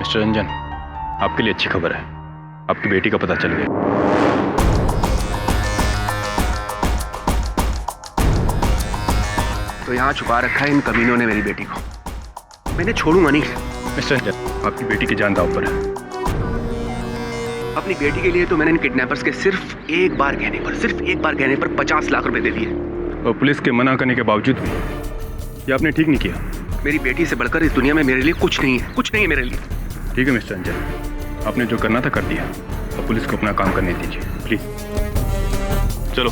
Mister Ranjan, आपके लिए अच्छी खबर है, आपकी बेटी का पता चल गया। तो यहाँ छुपा रखा है इन कमीनों ने मेरी बेटी को। मैंने छोड़ूंगा नहीं। मिस्टर रंजन, आपकी बेटी की जान दांव पर है। अपनी बेटी के लिए तो मैंने इन किडनैपर्स के सिर्फ एक बार कहने पर 50 लाख रुपए दे दिए। और पुलिस के मना करने के बावजूद भी ये आपने ठीक नहीं किया। मेरी बेटी से बढ़कर इस दुनिया में मेरे लिए कुछ नहीं है मेरे लिए। ठीक है मिस्टर रंजन, आपने जो करना था कर दिया, अब पुलिस को अपना काम करने दीजिए प्लीज। चलो।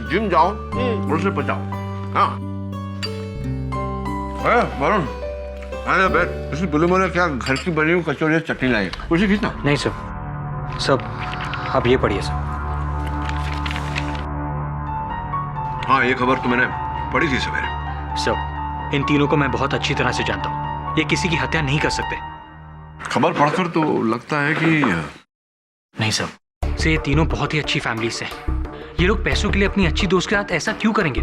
जिम जाओ और उसे बचाओ। हाँ वरुण, अरे बैठ। इस बुलबुल ने क्या घर की बनी हुई कचौड़ी चटनी लाई, उसे खींचना। नहीं सब आप ये पढ़िए सर। हाँ, ये खबर तो मैंने पढ़ी थी सवेरे। सर, इन तीनों को मैं बहुत अच्छी तरह से जानता हूँ। ये किसी की हत्या नहीं कर सकते। खबर पढ़कर तो लगता है कि नहीं सर, से ये तीनों बहुत ही अच्छी फैमिली से हैं। ये लोग पैसों के लिए अपनी अच्छी दोस्त के साथ ऐसा क्यों करेंगे?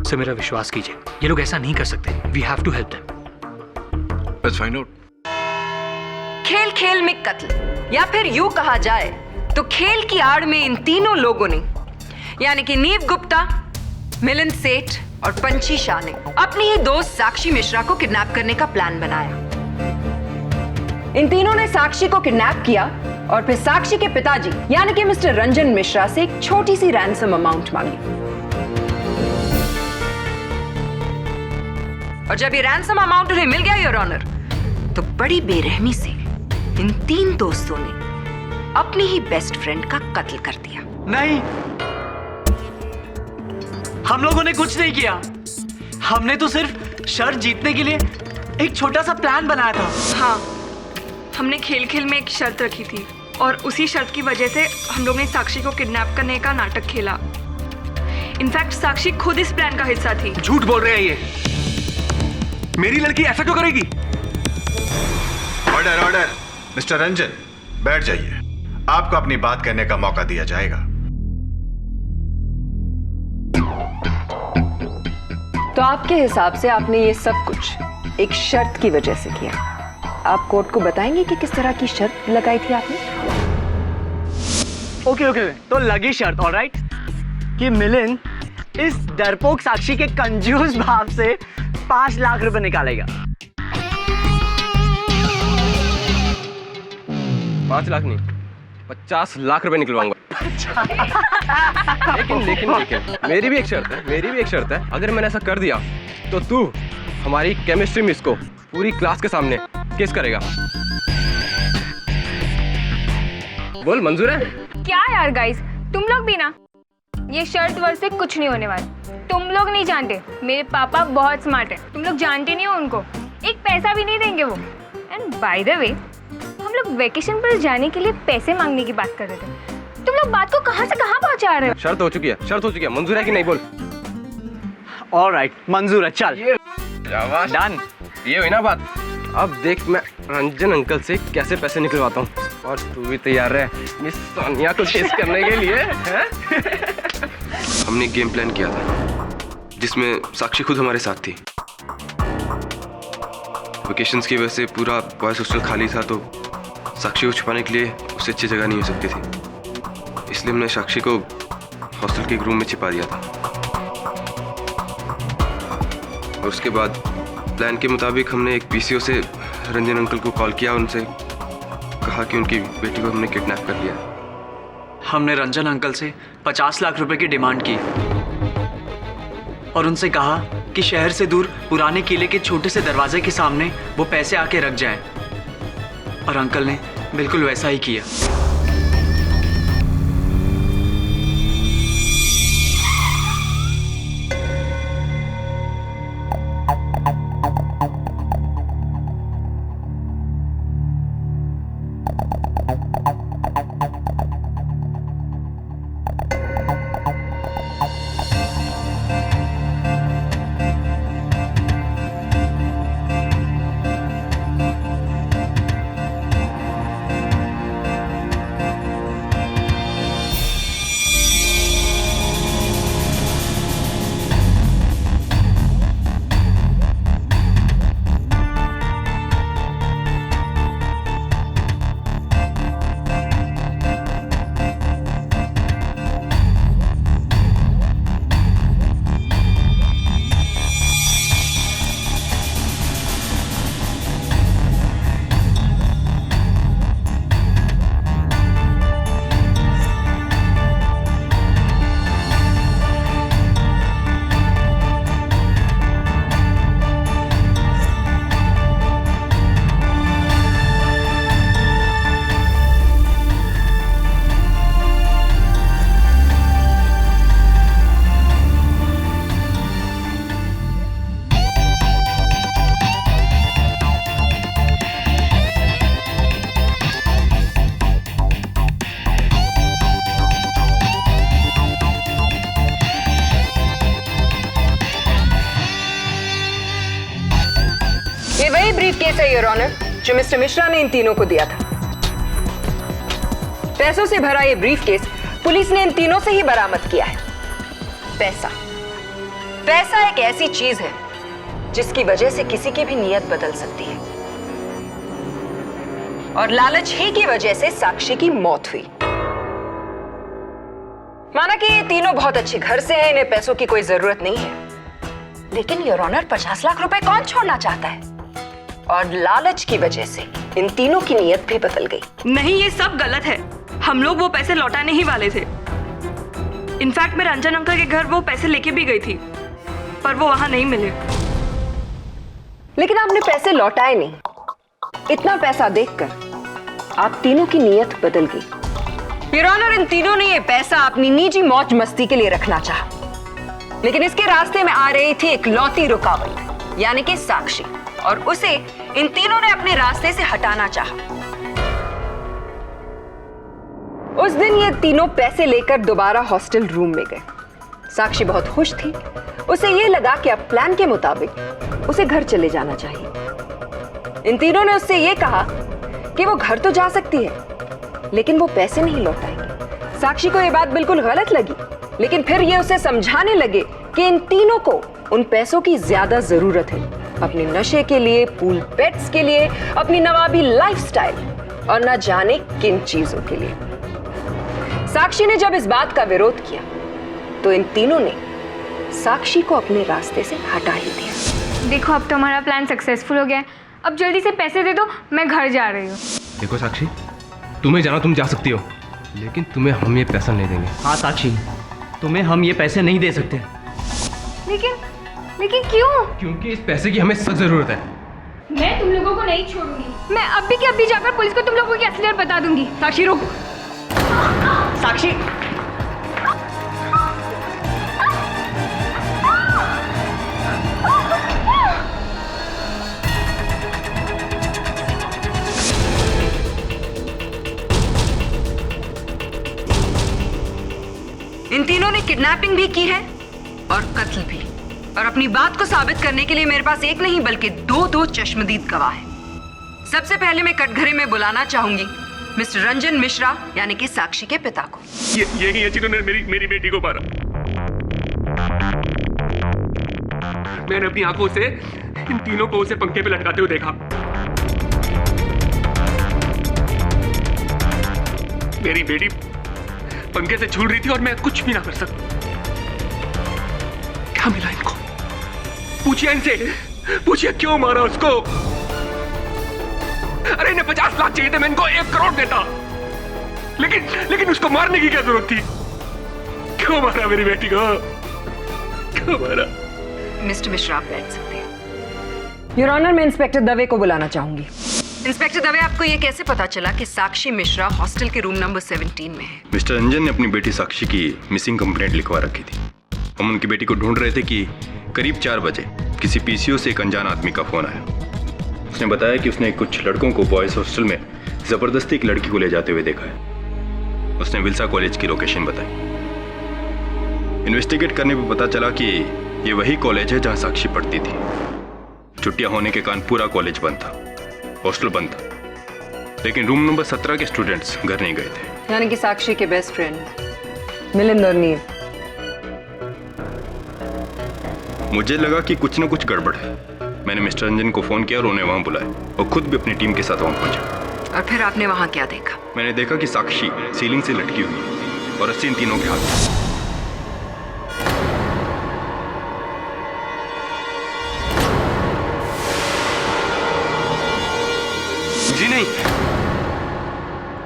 सर मेरा विश्वास कीजिए, ये लोग ऐसा नहीं कर सकते। We have to help them. Let's find out. खेल खेल में कत्ल, या फिर यूं कहा जाए तो खेल की आड़ में इन तीनों लोगों ने, यानी कि नीव गुप्ता, मिलिंद सेठ और पंछी शाह ने अपनी ही दोस्त साक्षी मिश्रा को किडनैप करने का प्लान बनाया। इन तीनों ने साक्षी को किडनैप किया और फिर साक्षी के पिताजी यानी कि मिस्टर रंजन मिश्रा से एक छोटी सी रैंसम अमाउंट मांगी। और जब ये रैंसम अमाउंट उन्हें मिल गया योर ऑनर, तो बड़ी बेरहमी से इन तीन दोस्तों ने अपनी ही बेस्ट फ्रेंड का कत्ल कर दिया। नहीं, हम लोगों ने कुछ नहीं किया। हमने तो सिर्फ शर्त जीतने के लिए एक छोटा सा प्लान बनाया था। हाँ, हमने खेल खेल में एक शर्त रखी थी और उसी शर्त की वजह से हम लोग ने साक्षी को किडनैप करने का नाटक खेला। इनफैक्ट साक्षी खुद इस प्लान का हिस्सा थी। झूठ बोल रहे हैं ये। मेरी लड़की ऐसा क्यों करेगी? Order order. मिस्टर रंजन, बैठ जाइए। आपको अपनी बात कहने का मौका दिया जाएगा। तो आपके हिसाब से आपने ये सब कुछ एक शर्त की वजह से किया। आप कोर्ट को बताएंगे कि किस तरह की शर्त लगाई थी आपने? ओके, तो लगी शर्त, ऑलराइट, कि मिलिंद इस डरपोक साक्षी के कंजूस बाप से 5 लाख रुपए निकालेगा। 5 लाख नहीं, 50 लाख रुपए निकलवाऊंगा। लेकिन मेरी भी एक शर्त है। अगर मैंने ऐसा कर दिया तो तू हमारी केमिस्ट्री मिस को पूरी क्लास के सामने केस करेगा। बोल, मंजूर है? क्या यार गाइस, तुम लोग भी ना, ये शर्त वर्त से कुछ नहीं होने वाला। तुम लोग नहीं जानते, मेरे पापा बहुत स्मार्ट है। तुम लोग जानते नहीं हो उनको, एक पैसा भी नहीं देंगे वो। एंड बाय द वे, हम लोग वेकेशन पर जाने के लिए पैसे मांगने की बात कर रहे थे। तुम लोग बात को कहां से कहां पहुंचा रहे हो? शर्त हो चुकी है। मंजूर है कि नहीं? बोल। ऑलराइट, मंजूर है, चल डन। ये हुई ना बात। अब देख मैं रंजन अंकल से कैसे पैसे निकलवाता हूँ, और तू भी तैयार है मिस सोनिया को टेस्ट करने के लिए? हमने एक गेम प्लान किया था जिसमें साक्षी खुद हमारे साथ थी। वेकेशंस की वजह से पूरा बॉयज हॉस्टल खाली था, तो साक्षी को छुपाने के लिए उससे अच्छी जगह नहीं हो सकती थी। इसलिए हमने साक्षी को हॉस्टल के एक रूम में छिपा दिया था। और उसके बाद प्लान के मुताबिक हमने एक पीसीओ से रंजन अंकल को कॉल किया, उनसे कहा कि उनकी बेटी को हमने किडनैप कर लिया। हमने रंजन अंकल से 50 लाख रुपए की डिमांड की और उनसे कहा कि शहर से दूर पुराने किले के छोटे से दरवाजे के सामने वो पैसे आके रख जाएं। और अंकल ने बिल्कुल वैसा ही किया। ये वही ब्रीफ केस है योर ऑनर जो मिस्टर मिश्रा ने इन तीनों को दिया था। पैसों से भरा ये ब्रीफ केस पुलिस ने इन तीनों से ही बरामद किया है। पैसा पैसा एक ऐसी चीज है जिसकी वजह से किसी की भी नीयत बदल सकती है, और लालच ही की वजह से साक्षी की मौत हुई। माना कि ये तीनों बहुत अच्छे घर से हैं, इन्हें पैसों की कोई जरूरत नहीं है, लेकिन योर ऑनर 50 लाख रुपए कौन छोड़ना चाहता है? और लालच की वजह से इन तीनों की नीयत भी बदल गई। नहीं, ये सब गलत है। हम लोग वो पैसे लौटाने ही वाले थे। इनफैक्ट मैं रंजन अंकल के घर वो पैसे लेके भी गई थी, पर वो वहां नहीं मिले। लेकिन आपने पैसे लौटाए नहीं। इतना पैसा देखकर आप तीनों की नीयत बदल गई। योर ऑनर, इन तीनों ने ये पैसा अपनी निजी मौज मस्ती के लिए रखना चाहा, लेकिन इसके रास्ते में आ रही थी एक लौती रुकावट, यानी कि साक्षी, और उसे इन तीनों ने अपने रास्ते से हटाना चाहा। उस दिन ये तीनों पैसे लेकर दोबारा हॉस्टल रूम में गए। साक्षी बहुत खुश थी। उसे ये लगा कि अब प्लान के मुताबिक उसे घर चले जाना चाहिए। इन तीनों ने उससे ये कहा कि वो घर तो जा सकती है, लेकिन वो पैसे नहीं लौटाएंगे। साक्षी को ये बात बिल्कुल गलत लगी, लेकिन फिर ये उसे समझाने लगे कि इन तीनों को उन पैसों की ज्यादा जरूरत है, अपने नशे के लिए, पूल पेट्स के लिए, अपनी नवाबी लाइफस्टाइल और न जाने किन चीजों के लिए। साक्षी ने जब इस बात का विरोध किया तो इन तीनों ने साक्षी को अपने रास्ते से हटा ही दिया। देखो, अब तो हमारा प्लान सक्सेसफुल हो गया है। अब जल्दी से पैसे दे दो, मैं घर जा रही हूँ। देखो साक्षी, तुम्हें जाना तुम जा सकती हो, लेकिन तुम्हें हम ये पैसा नहीं देंगे। हाँ साक्षी, तुम्हें हम ये पैसे नहीं दे सकते। लेकिन क्यों? क्योंकि इस पैसे की हमें सख्त जरूरत है। मैं तुम लोगों को नहीं छोड़ूंगी। मैं अभी के अभी जाकर पुलिस को तुम लोगों की असलियत बता दूंगी। साक्षी रुक। साक्षी, इन तीनों ने किडनैपिंग भी की है और कत्ल भी, और अपनी बात को साबित करने के लिए मेरे पास एक नहीं बल्कि दो चश्मदीद गवाह हैं। सबसे पहले मैं कटघरे में बुलाना चाहूंगी मिस्टर रंजन मिश्रा, यानी कि साक्षी के पिता को। ये जिन्होंने मेरी बेटी को मारा। मैंने अपनी आंखों से इन तीनों को उसे पंखे पे लटकाते हुए देखा। मेरी बेटी पंखे से झूल रही थी और मैं कुछ भी ना कर सकता। क्या मिला इनको? पूछिए इनसे, पूछिए क्यों मारा उसको। अरे इन्हें 50 लाख चाहिए थे, मैं इनको 1 करोड़ देता, लेकिन उसको मारने की क्या जरूरत थी? क्यों मारा मेरी बेटी को? क्यों मारा? मिस्टर मिश्रा, आप बैठ सकते हैं। योर ऑनर, मैं इंस्पेक्टर दवे को बुलाना चाहूंगी। इंस्पेक्टर दवे, आपको ये कैसे पता चला कि साक्षी मिश्रा हॉस्टल के रूम नंबर 17 में है? मिस्टर रंजन ने अपनी बेटी साक्षी की मिसिंग कंप्लेंट लिखवा रखी थी। हम उनकी बेटी को ढूंढ रहे थे कि करीब 4 बजे किसी पीसीओ से एक अनजान आदमी का फोन आया। उसने बताया कि उसने कुछ लड़कों को बॉयज हॉस्टल में जबरदस्ती एक लड़की को ले जाते हुए देखा है। उसने विल्सा कॉलेज की लोकेशन बताई। इन्वेस्टिगेट करने पर पता चला कि ये वही कॉलेज है जहां साक्षी पढ़ती थी। छुट्टियां होने के कारण पूरा कॉलेज बंद था, हॉस्टल बंद था, लेकिन रूम नंबर 17 के स्टूडेंट्स घर नहीं गए थे। यानी कि साक्षी के बेस्ट फ्रेंड मिलिंद और नीव। मुझे लगा कि कुछ न कुछ गड़बड़ है। मैंने मिस्टर रंजन को फोन किया और उन्हें वहां बुलाया और खुद भी अपनी टीम के साथ वहां पहुंचा। और फिर आपने वहां क्या देखा? मैंने देखा कि साक्षी सीलिंग से लटकी हुई है और रस्सी इन तीनों के हाथ में। जी नहीं,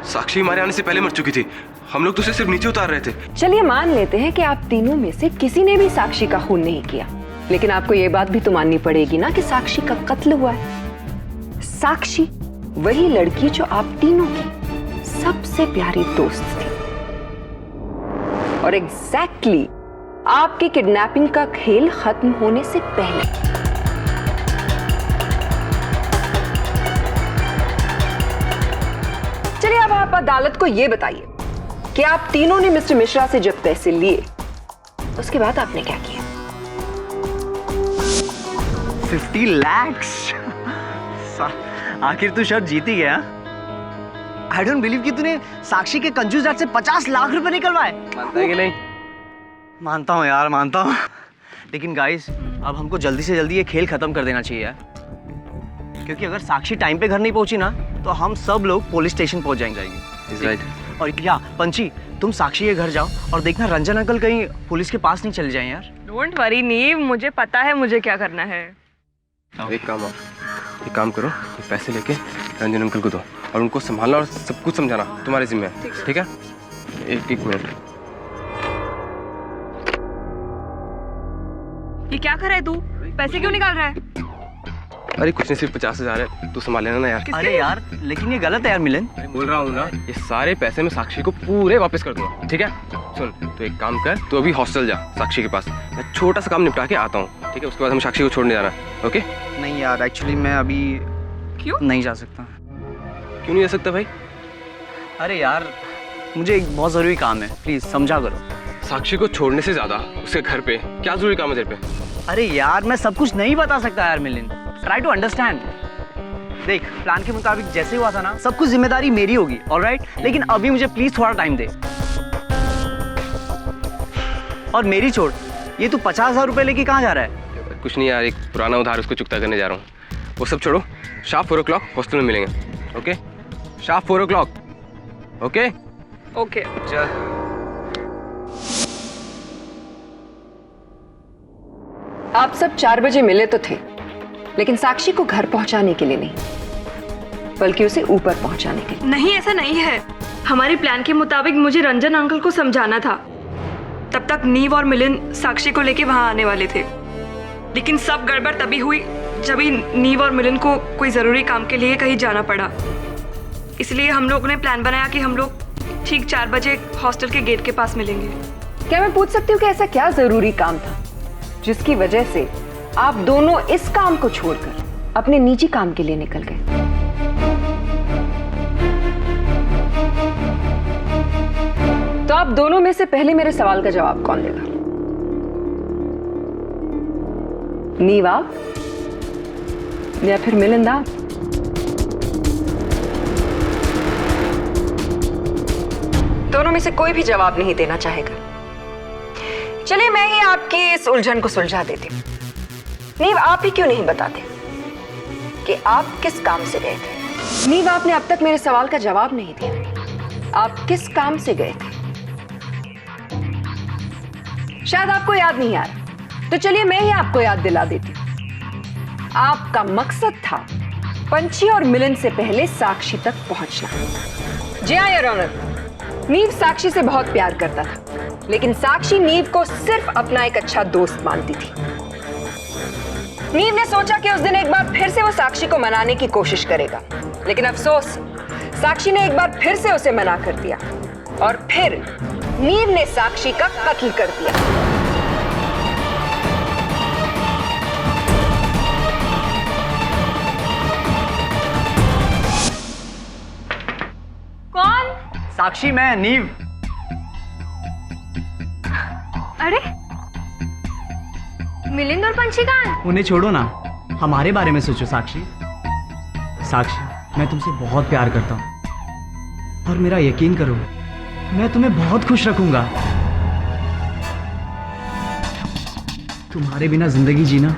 साक्षी हमारे आने से पहले मर चुकी थी। हम लोग तो उसे सिर्फ नीचे उतार रहे थे। चलिए मान लेते हैं कि आप तीनों में से किसी ने भी साक्षी का खून नहीं किया, लेकिन आपको ये बात भी तो माननी पड़ेगी ना कि साक्षी का कत्ल हुआ है। साक्षी वही लड़की जो आप तीनों की सबसे प्यारी दोस्त थी और एग्जैक्टली आपकी किडनैपिंग का खेल खत्म होने से पहले। चलिए अब आप अदालत को यह बताइए कि आप तीनों ने मिस्टर मिश्रा से जब पैसे लिए उसके बाद आपने क्या किया? 50 lakhs। आखिर तू शर्त जीत ही गया। आई डोंट बिलीव कि तूने साक्षी के कंजूस डैड से 50 लाख रुपए निकलवाए। मानता है कि नहीं? मानता हूँ यार, मानता हूँ, लेकिन गाइस अब हमको जल्दी से जल्दी ये खेल खत्म कर देना चाहिए यार, क्योंकि अगर साक्षी टाइम पे घर नहीं पहुंची ना तो हम सब लोग पुलिस स्टेशन पहुंच जाएंगे। राइट। और क्या पंची, तुम साक्षी के घर जाओ और देखना रंजन अंकल कहीं पुलिस के पास नहीं चले जाएं यार। डोंट वरी नीव, मुझे पता है मुझे क्या करना है। एक काम करो, ये पैसे लेके रंजन अंकल को दो और उनको संभालना और सब कुछ समझाना तुम्हारे जिम्मे है, ठीक है? एक मिनट। ये क्या कर रहा है तू? पैसे क्यों निकाल रहा है? अरे कुछ नहीं, सिर्फ 50,000 है, तू संभाल लेना ना यार। अरे यार लेकिन ये गलत है यार मिलन। बोल रहा हूँ ना, ये सारे पैसे मैं साक्षी को पूरे वापस कर दूंगा, ठीक है? सुन, तो एक काम कर, तू अभी हॉस्टल जा साक्षी के पास, मैं छोटा सा काम निपटा के आता हूँ, ठीक है? उसके बाद हम साक्षी को छोड़ने जाना, ओके? नहीं यार, एक्चुअली मैं अभी क्यों नहीं जा सकता। क्यों नहीं जा सकता भाई? अरे यार मुझे एक बहुत जरूरी काम है, प्लीज समझा करो। साक्षी को छोड़ने से ज्यादा उसके घर पे क्या जरूरी काम है तेरे पे? अरे यार मैं सब कुछ नहीं बता सकता यार मिलिन, ट्राई टू अंडरस्टैंड। देख, प्लान के मुताबिक जैसे हुआ था ना, सब कुछ जिम्मेदारी मेरी होगी, ऑलराइट? लेकिन अभी मुझे प्लीज थोड़ा टाइम दे। और मेरी छोड़, ये तू 50,000 रुपए लेके कहाँ जा रहा है? कुछ नहीं यार, एक पुराना उधार उसको चुकता करने जा रहा हूँ। वो सब छोड़ो, शार्प 4 o'clock हॉस्टल में मिलेंगे, okay? Sharp 4 o'clock, okay? Okay. चल। आप सब 4 बजे मिले तो थे, लेकिन साक्षी को घर पहुंचाने के लिए नहीं, बल्कि उसे ऊपर पहुंचाने के लिए। नहीं, ऐसा नहीं है। हमारे प्लान के मुताबिक मुझे रंजन अंकल को समझाना था। तब तक नीव और मिलिंद साक्षी को लेके वहां आने वाले थे, लेकिन सब गड़बड़ तभी हुई जब ही नीव और मिलिंद को कोई जरूरी काम के लिए कहीं जाना पड़ा। इसलिए हम लोगों ने प्लान बनाया कि हम लोग ठीक 4 बजे हॉस्टल के गेट के पास मिलेंगे। क्या मैं पूछ सकती हूँ कि ऐसा क्या जरूरी काम था जिसकी वजह से आप दोनों इस काम को छोड़कर अपने निजी काम के लिए निकल गए? तो आप दोनों में से पहले मेरे सवाल का जवाब कौन देगा? नीव आप या फिर मिलिंद आप? दोनों में से कोई भी जवाब नहीं देना चाहेगा। चलिए मैं ही आपकी इस उलझन को सुलझा देती हूँ। नीव, आप ही क्यों नहीं बताते कि आप किस काम से गए थे? नीव, आपने अब तक मेरे सवाल का जवाब नहीं दिया। आप किस काम से गए थे? शायद आपको याद नहीं आ रहा, तो चलिए मैं ही आपको याद दिला देती हूँ। आपका मकसद था पंची और मिलिंद से पहले साक्षी तक पहुंचना। जी हाँ योर ऑनर, नीव साक्षी से बहुत प्यार करता था, लेकिन साक्षी नीव को सिर्फ अपना एक अच्छा दोस्त मानती थी। नीव ने सोचा कि उस दिन एक बार फिर से वो साक्षी को मनाने की कोशिश करेगा, लेकिन अफसोस साक्षी ने एक बार फिर से उसे मना कर दिया और फिर नीव ने साक्षी का कत्ल कर दिया। कौन? साक्षी, मैं नीव। अरे मिलिंद और पंछी कहाँ हैं? उन्हें छोड़ो ना, हमारे बारे में सोचो साक्षी। साक्षी, मैं तुमसे बहुत प्यार करता हूँ और मेरा यकीन करो, मैं तुम्हें बहुत खुश रखूंगा। तुम्हारे बिना जिंदगी जीना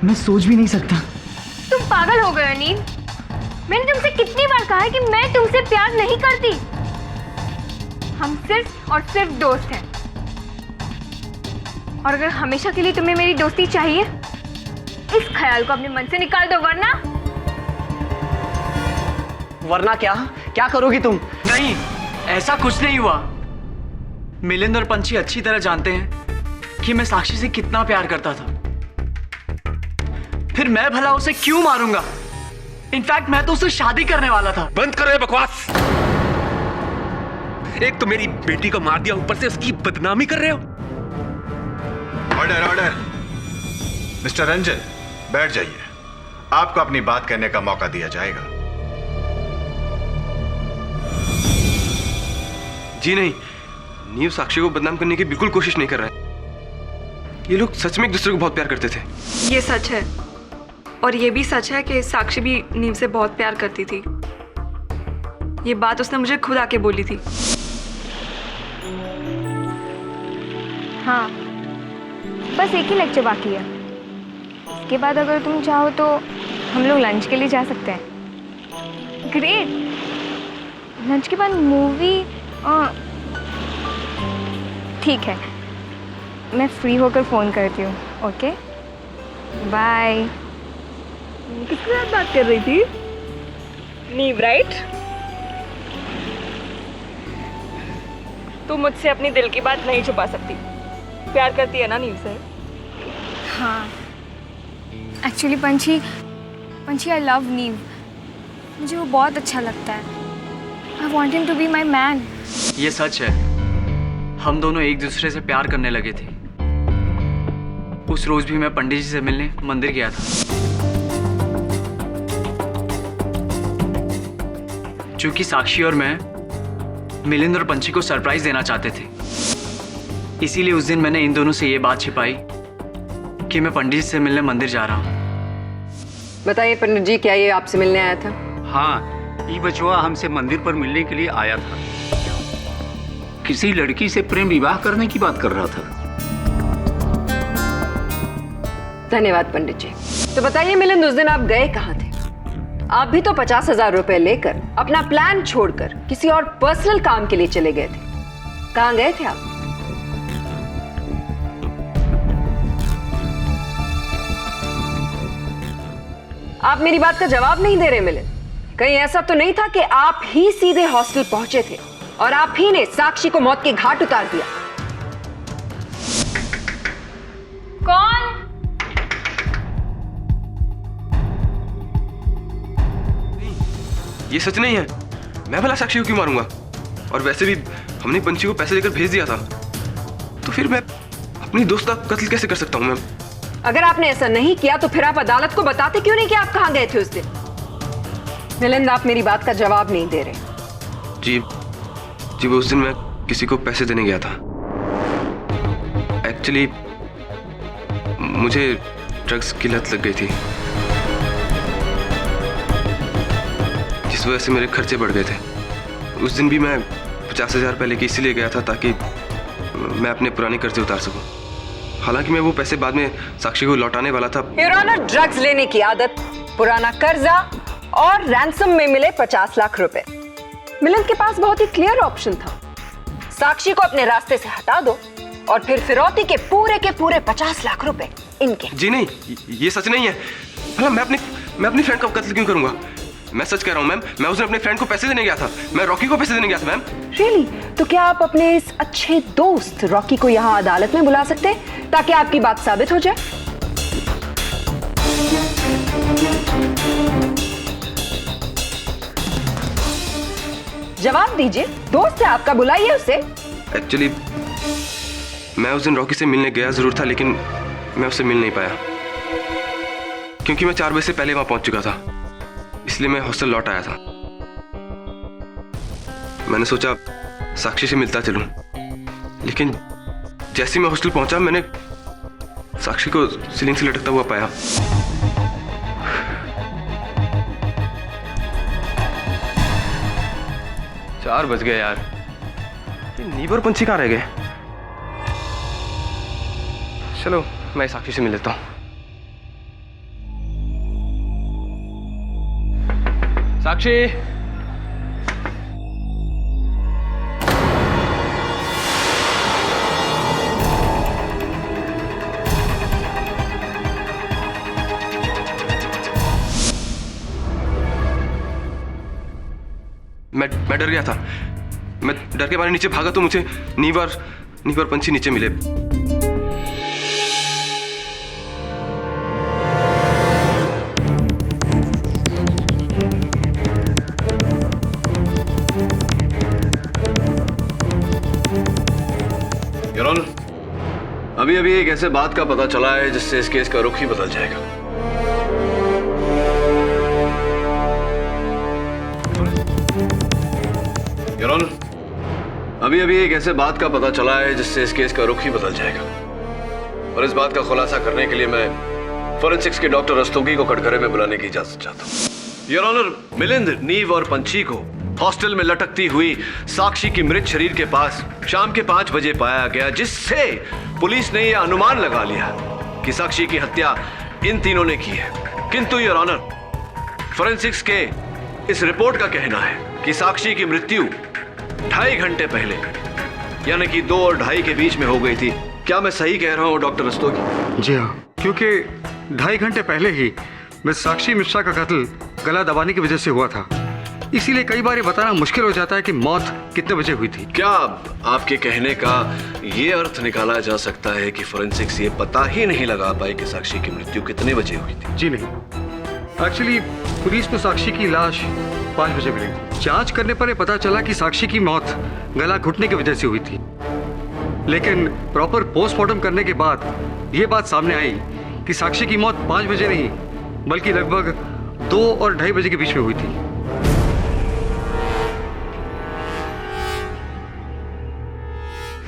मैं सोच भी नहीं सकता। तुम पागल हो गए हो नीव। मैंने तुमसे कितनी बार कहा है कि मैं तुमसे प्यार नहीं करती। हम सिर्फ और सिर्फ दोस्त हैं, और अगर हमेशा के लिए तुम्हें मेरी दोस्ती चाहिए, इस ख्याल को अपने मन से निकाल दो, वरना क्या क्या करोगी तुम? नहीं, ऐसा कुछ नहीं हुआ। मिलिंद और पंछी अच्छी तरह जानते हैं कि मैं साक्षी से कितना प्यार करता था। फिर मैं भला उसे क्यों मारूंगा? इनफैक्ट मैं तो उससे शादी करने वाला था। बंद करो ये बकवास। एक तो मेरी बेटी को मार दिया, ऊपर से उसकी बदनामी कर रहे हो। Order order. मिस्टर रंजन, बैठ जाइए। आपको अपनी बात कहने का मौका दिया जाएगा। जी नहीं, नीव साक्षी को बदनाम करने की बिल्कुल कोशिश नहीं कर रहा है। ये लोग सच में एक दूसरे को बहुत प्यार करते थे। ये सच है, और ये भी सच है कि साक्षी भी नीव से बहुत प्यार करती थी। ये बात उसने मुझे खुद आके बोली थी। हाँ, बस एक ही लेक्चर बाकी है। इसके बाद अगर तुम चाहो तो हम लोग लंच के लिए जा सकते हैं। ग्रेट। लंच के बाद मूवी? ठीक है, मैं फ्री होकर फ़ोन करती हूँ। Okay, bye. किसके साथ बात कर रही थी? नीव, राइट? तू मुझसे अपनी दिल की बात नहीं छुपा सकती। प्यार करती है ना नीव से? हाँ, एक्चुअली पंछी आई लव नीव। मुझे वो बहुत अच्छा लगता है। I want him to be my man. ये सच है, हम दोनों एक दूसरे से प्यार करने लगे थे। उस रोज भी मैं पंडित जी से मिलने मंदिर गया था। चूंकि साक्षी और मैं मिलिंद और पंछी को सरप्राइज देना चाहते थे, इसीलिए उस दिन मैंने इन दोनों से ये बात छिपाई कि मैं पंडित जी से मिलने मंदिर जा रहा हूँ। बताइए पंडित जी, क्या ये आपसे मिलने आया था? हाँ, ये बचवा हमसे मंदिर पर मिलने के लिए आया था। किसी लड़की से प्रेम विवाह करने की बात कर रहा था। धन्यवाद पंडित जी। तो बताइए मिलिंद, उस दिन आप गए कहाँ थे? आप भी तो 50,000 रुपए लेकर अपना प्लान छोड़कर किसी और पर्सनल काम के लिए चले गए थे। कहाँ गए थे आप? आप मेरी बात का जवाब नहीं दे रहे मिलिंद। कहीं ऐसा तो नहीं था कि आप ही सीधे हॉस्टल पहुंचे थे और आप ही ने साक्षी को मौत के घाट उतार दिया? कौन? ये सच नहीं है। मैं भला साक्षी को क्यों मारूंगा? और वैसे भी हमने पंछी को पैसे देकर भेज दिया था, तो फिर मैं अपनी दोस्त का कत्ल कैसे कर सकता हूँ मैम? अगर आपने ऐसा नहीं किया तो फिर आप अदालत को बताते क्यों नहीं कि आप कहां गए थे उस दिन? मिलिंद, आप मेरी बात का जवाब नहीं दे रहे। जी वो उस दिन मैं किसी को पैसे देने गया था। एक्चुअली मुझे ड्रग्स की लत लग गई थी, जिस वजह से मेरे खर्चे बढ़ गए थे। उस दिन भी मैं 50,000 रुपये लेके इसीलिए गया था ताकि मैं अपने पुराने कर्जे उतार सकूं। हालांकि मैं वो पैसे बाद में साक्षी को लौटाने वाला था। योर ऑनर, ड्रग्स लेने की आदत, पुराना कर्जा और रैंसम में मिले 50 लाख रुपए। मिलिंद के पास बहुत ही क्लियर ऑप्शन था। साक्षी को अपने रास्ते से हटा दो और फिर फिरौती के पूरे 50 लाख रुपए इनके। जी नहीं, ये सच नहीं है। भला मैं अपनी फ्रेंड का कत्ल क्यों करूंगा? मैं सच कह रहा हूँ मैम, मैं उस दिन अपने फ्रेंड को पैसे देने गया था। मैं रॉकी को पैसे देने गया था मैम। रियली? तो क्या आप अपने इस अच्छे दोस्त रॉकी को यहाँ अदालत में बुला सकते हैं ताकि आपकी बात साबित हो जाए? जवाब दीजिए, दोस्त है आपका, बुलाइए उसे। एक्चुअली मैं उस दिन रॉकी से मिलने गया जरूर था, लेकिन मैं उससे मिल नहीं पाया क्योंकि मैं 4 बजे से पहले वहां पहुंच चुका था, इसलिए मैं हॉस्टल लौट आया था। मैंने सोचा साक्षी से मिलता चलूं, लेकिन जैसे ही मैं हॉस्टल पहुंचा मैंने साक्षी को सीलिंग से लटकता हुआ पाया। चार बज गए यार, ये नीव और पंछी कहाँ रह गए? चलो मैं साक्षी से मिल लेता हूं। साक्षी, मैं डर गया था। मैं डर के मारे नीचे भागा तो मुझे नीव और पंछी नीचे मिले। योर ऑनर, अभी एक ऐसे बात का पता चला है जिससे इस केस का रुख ही बदल जाएगा। योर ऑनर, अभी एक ऐसे बात का पता चला है जिससे इस केस का रुख ही बदल जाएगा, और इस बात का खुलासा करने के लिए मैं फोरेंसिक्स के डॉक्टर रस्तोगी को कटघरे में बुलाने की इजाजत चाहता हूं। योर ऑनर, मिलिंद, नीव और पंछी को हॉस्टल में लटकती हुई साक्षी की मृत शरीर के पास शाम के 5 बजे पाया गया, जिससे पुलिस ने यह अनुमान लगा लिया कि साक्षी की हत्या इन तीनों ने की है। किंतु योर ऑनर, फोरेंसिक्स के इस रिपोर्ट का कहना है कि साक्षी की मृत्यु 2.5 घंटे पहले, यानी कि 2 और 2.5 के बीच में हो गई थी। क्या मैं सही कह रहा हूं डॉक्टर रस्तोगी? जी हाँ, क्योंकि 2.5 घंटे पहले ही मिस साक्षी मिश्रा का कत्ल गला दबाने की वजह से हुआ था, इसीलिए कई बार ये बताना मुश्किल हो जाता है कि मौत कितने बजे हुई थी। क्या आपके कहने का ये अर्थ निकाला जा सकता है कि फोरेंसिक्स ये पता ही नहीं लगा पाई कि साक्षी की मृत्यु कितने बजे हुई थी? जी नहीं, एक्चुअली पुलिस को साक्षी की लाश 5 बजे मिली थी। जांच करने पर यह पता चला कि साक्षी की मौत गला घुटने की वजह से हुई थी, लेकिन प्रॉपर पोस्टमार्टम करने के बाद यह बात सामने आई कि साक्षी की मौत 5 बजे नहीं बल्कि लगभग 2 और 2.5 बजे के बीच में हुई थी।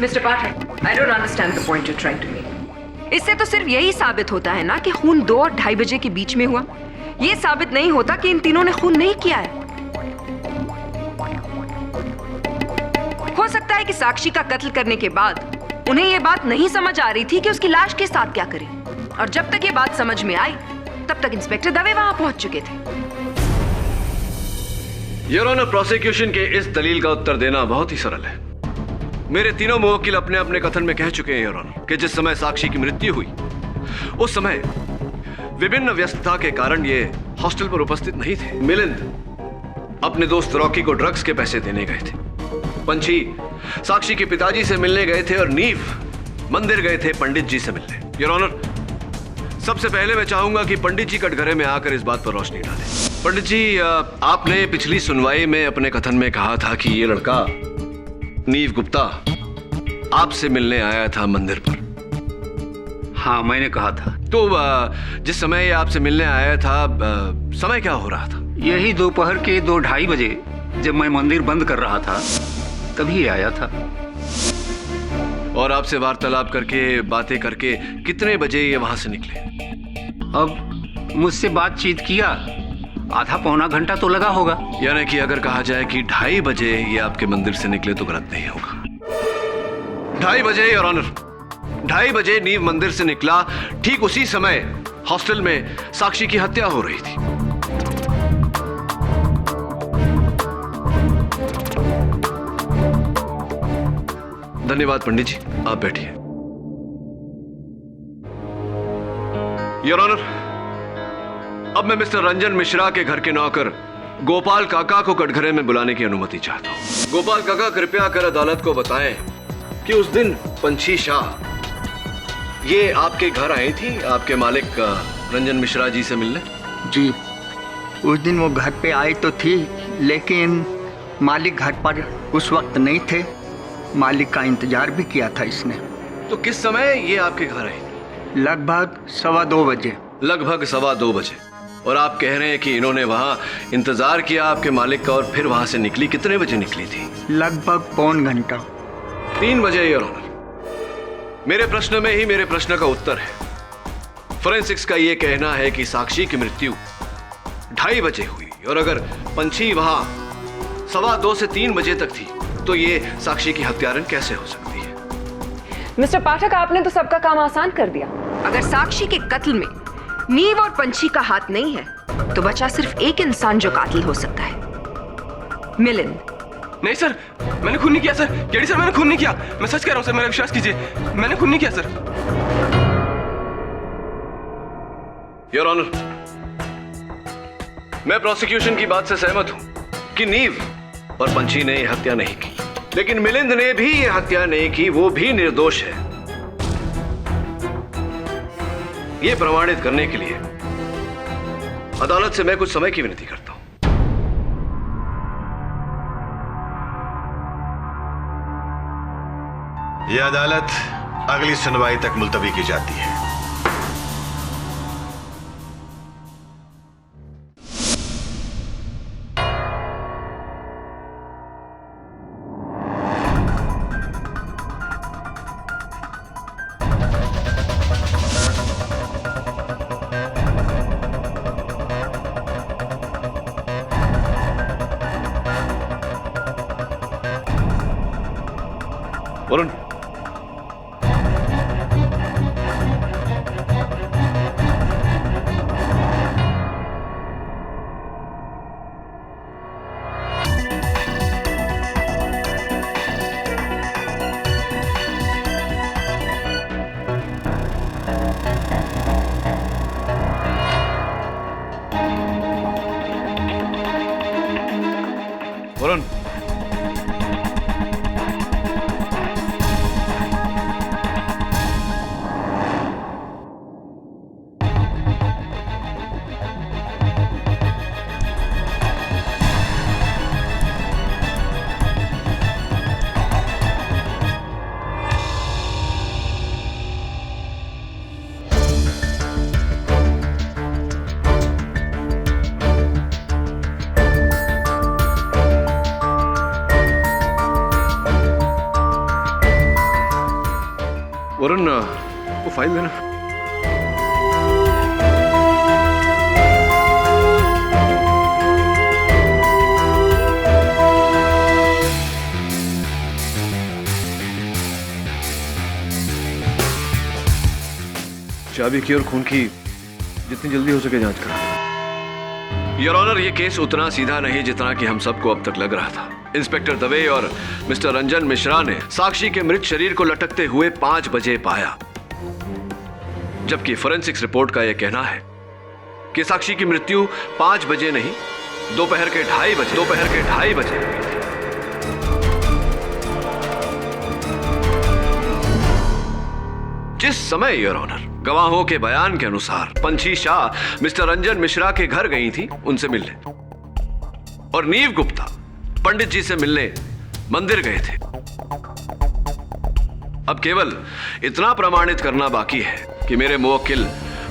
Mister Pathak, I don't understand the point you trying to make. इससे तो सिर्फ यही साबित होता है ना कि खून 2 और 2.5 बजे के बीच में हुआ। ये साबित नहीं होता कि इन तीनों ने खून नहीं किया है। हो सकता है कि साक्षी का कत्ल करने के बाद उन्हें यह बात नहीं समझ आ रही थी कि उसकी लाश के साथ क्या करें, और जब तक ये बात समझ में आई तब तक इंस्पेक्टर दवे वहां पहुंच चुके थे। योर ऑनर, प्रोसिक्यूशन के इस दलील का उत्तर देना बहुत ही सरल है। मेरे तीनों मुवक्किल अपने अपने कथन में कह चुके हैं योर ऑनर कि जिस समय साक्षी की मृत्यु हुई उस समय विभिन्न व्यस्तता के कारण ये हॉस्टल पर उपस्थित नहीं थे। मिलिंद अपने दोस्त रॉकी को ड्रग्स के पैसे देने गए थे, पंछी साक्षी के पिताजी से मिलने गए थे, और नीव मंदिर गए थे पंडित जी से मिलने। योर ऑनर, सबसे पहले मैं चाहूंगा कि पंडित जी कटघरे में आकर इस बात पर रोशनी डालें। पंडित जी, आपने पिछली सुनवाई में अपने कथन में कहा था कि ये लड़का नीव गुप्ता आपसे मिलने आया था मंदिर पर। हाँ, मैंने कहा था। तो जिस समय ये आपसे मिलने आया था, समय क्या हो रहा था? यही दोपहर के 2-2.5 बजे, जब मैं मंदिर बंद कर रहा था तभी आया था। और आपसे वार्तालाप करके, बातें करके कितने बजे ये वहां से निकले? अब मुझसे बातचीत किया, आधा पौना घंटा तो लगा होगा। यानी कि अगर कहा जाए कि 2.5 बजे ये आपके मंदिर से निकले तो गलत नहीं होगा। 2.5 बजे योर ऑनर, 2.5 बजे नीव मंदिर से निकला। ठीक उसी समय हॉस्टल में साक्षी की हत्या हो रही थी। धन्यवाद पंडित जी, आप बैठिए। योर ऑनर, अब मैं मिस्टर रंजन मिश्रा के घर के नौकर गोपाल काका को कटघरे में बुलाने की अनुमति चाहता हूं। गोपाल काका, कृपया कर अदालत को बताएं कि उस दिन पंछी शाह ये आपके घर आई थी आपके मालिक रंजन मिश्रा जी से मिलने? जी, उस दिन वो घर पे आई तो थी, लेकिन मालिक घर पर उस वक्त नहीं थे। मालिक का इंतजार भी किया था इसने। तो किस समय ये आपके घर आई? लगभग 2:15 बजे। लगभग 2:15 बजे। और आप कह रहे हैं कि इन्होंने वहां इंतजार किया आपके मालिक का और फिर वहां से निकली। कितने बजे निकली थी? लगभग पौन घंटा। 3 बजे, योर ऑनर। मेरे प्रश्न में ही मेरे प्रश्न का उत्तर है। फोरेंसिक्स का यह कहना है कि साक्षी की मृत्यु 2:30 बजे हुई, और अगर पंछी वहां 2:15 से 3 बजे तक थी तो ये साक्षी की हत्यारन कैसे हो सकती है? मिस्टर पाठक, आपने तो सबका काम आसान कर दिया। अगर साक्षी के कत्ल में नीव और पंछी का हाथ नहीं है तो बचा सिर्फ एक इंसान जो कातिल हो सकता है, मिलिंद। नहीं सर, मैंने खून नहीं किया सर। केडी सर, मैंने खून नहीं किया। मैं सच कह रहा हूं सर, मेरा विश्वास कीजिए, मैंने खून नहीं किया सर। योर ऑनर, मैं प्रोसिक्यूशन की बात से सहमत हूं कि नीव और पंछी ने यह हत्या नहीं की, लेकिन मिलिंद ने भी यह हत्या नहीं की। वो भी निर्दोष है। यह प्रमाणित करने के लिए अदालत से मैं कुछ समय की विनती करता हूं। यह अदालत अगली सुनवाई तक मुलतवी की जाती है। वरुण, वरुण, वरुण, वो फाइल देना। चाबी की और खून की जितनी जल्दी हो सके जांच करा। योर ऑनर, ये केस उतना सीधा नहीं जितना कि हम सबको अब तक लग रहा था। इंस्पेक्टर दवे और मिस्टर रंजन मिश्रा ने साक्षी के मृत शरीर को लटकते हुए 5 बजे पाया, जबकि फोरेंसिक्स रिपोर्ट का यह कहना है कि साक्षी की मृत्यु 5 बजे नहीं, दोपहर के 2:30 बजे हुई थी। जिस समय योर ऑनर गवाहों के बयान के अनुसार पंछी शाह मिस्टर रंजन मिश्रा के घर गई थी उनसे मिलने, और नीव गुप्ता पंडित जी से मिलने मंदिर गए थे। अब केवल इतना प्रमाणित करना बाकी है कि मेरे मुवक्किल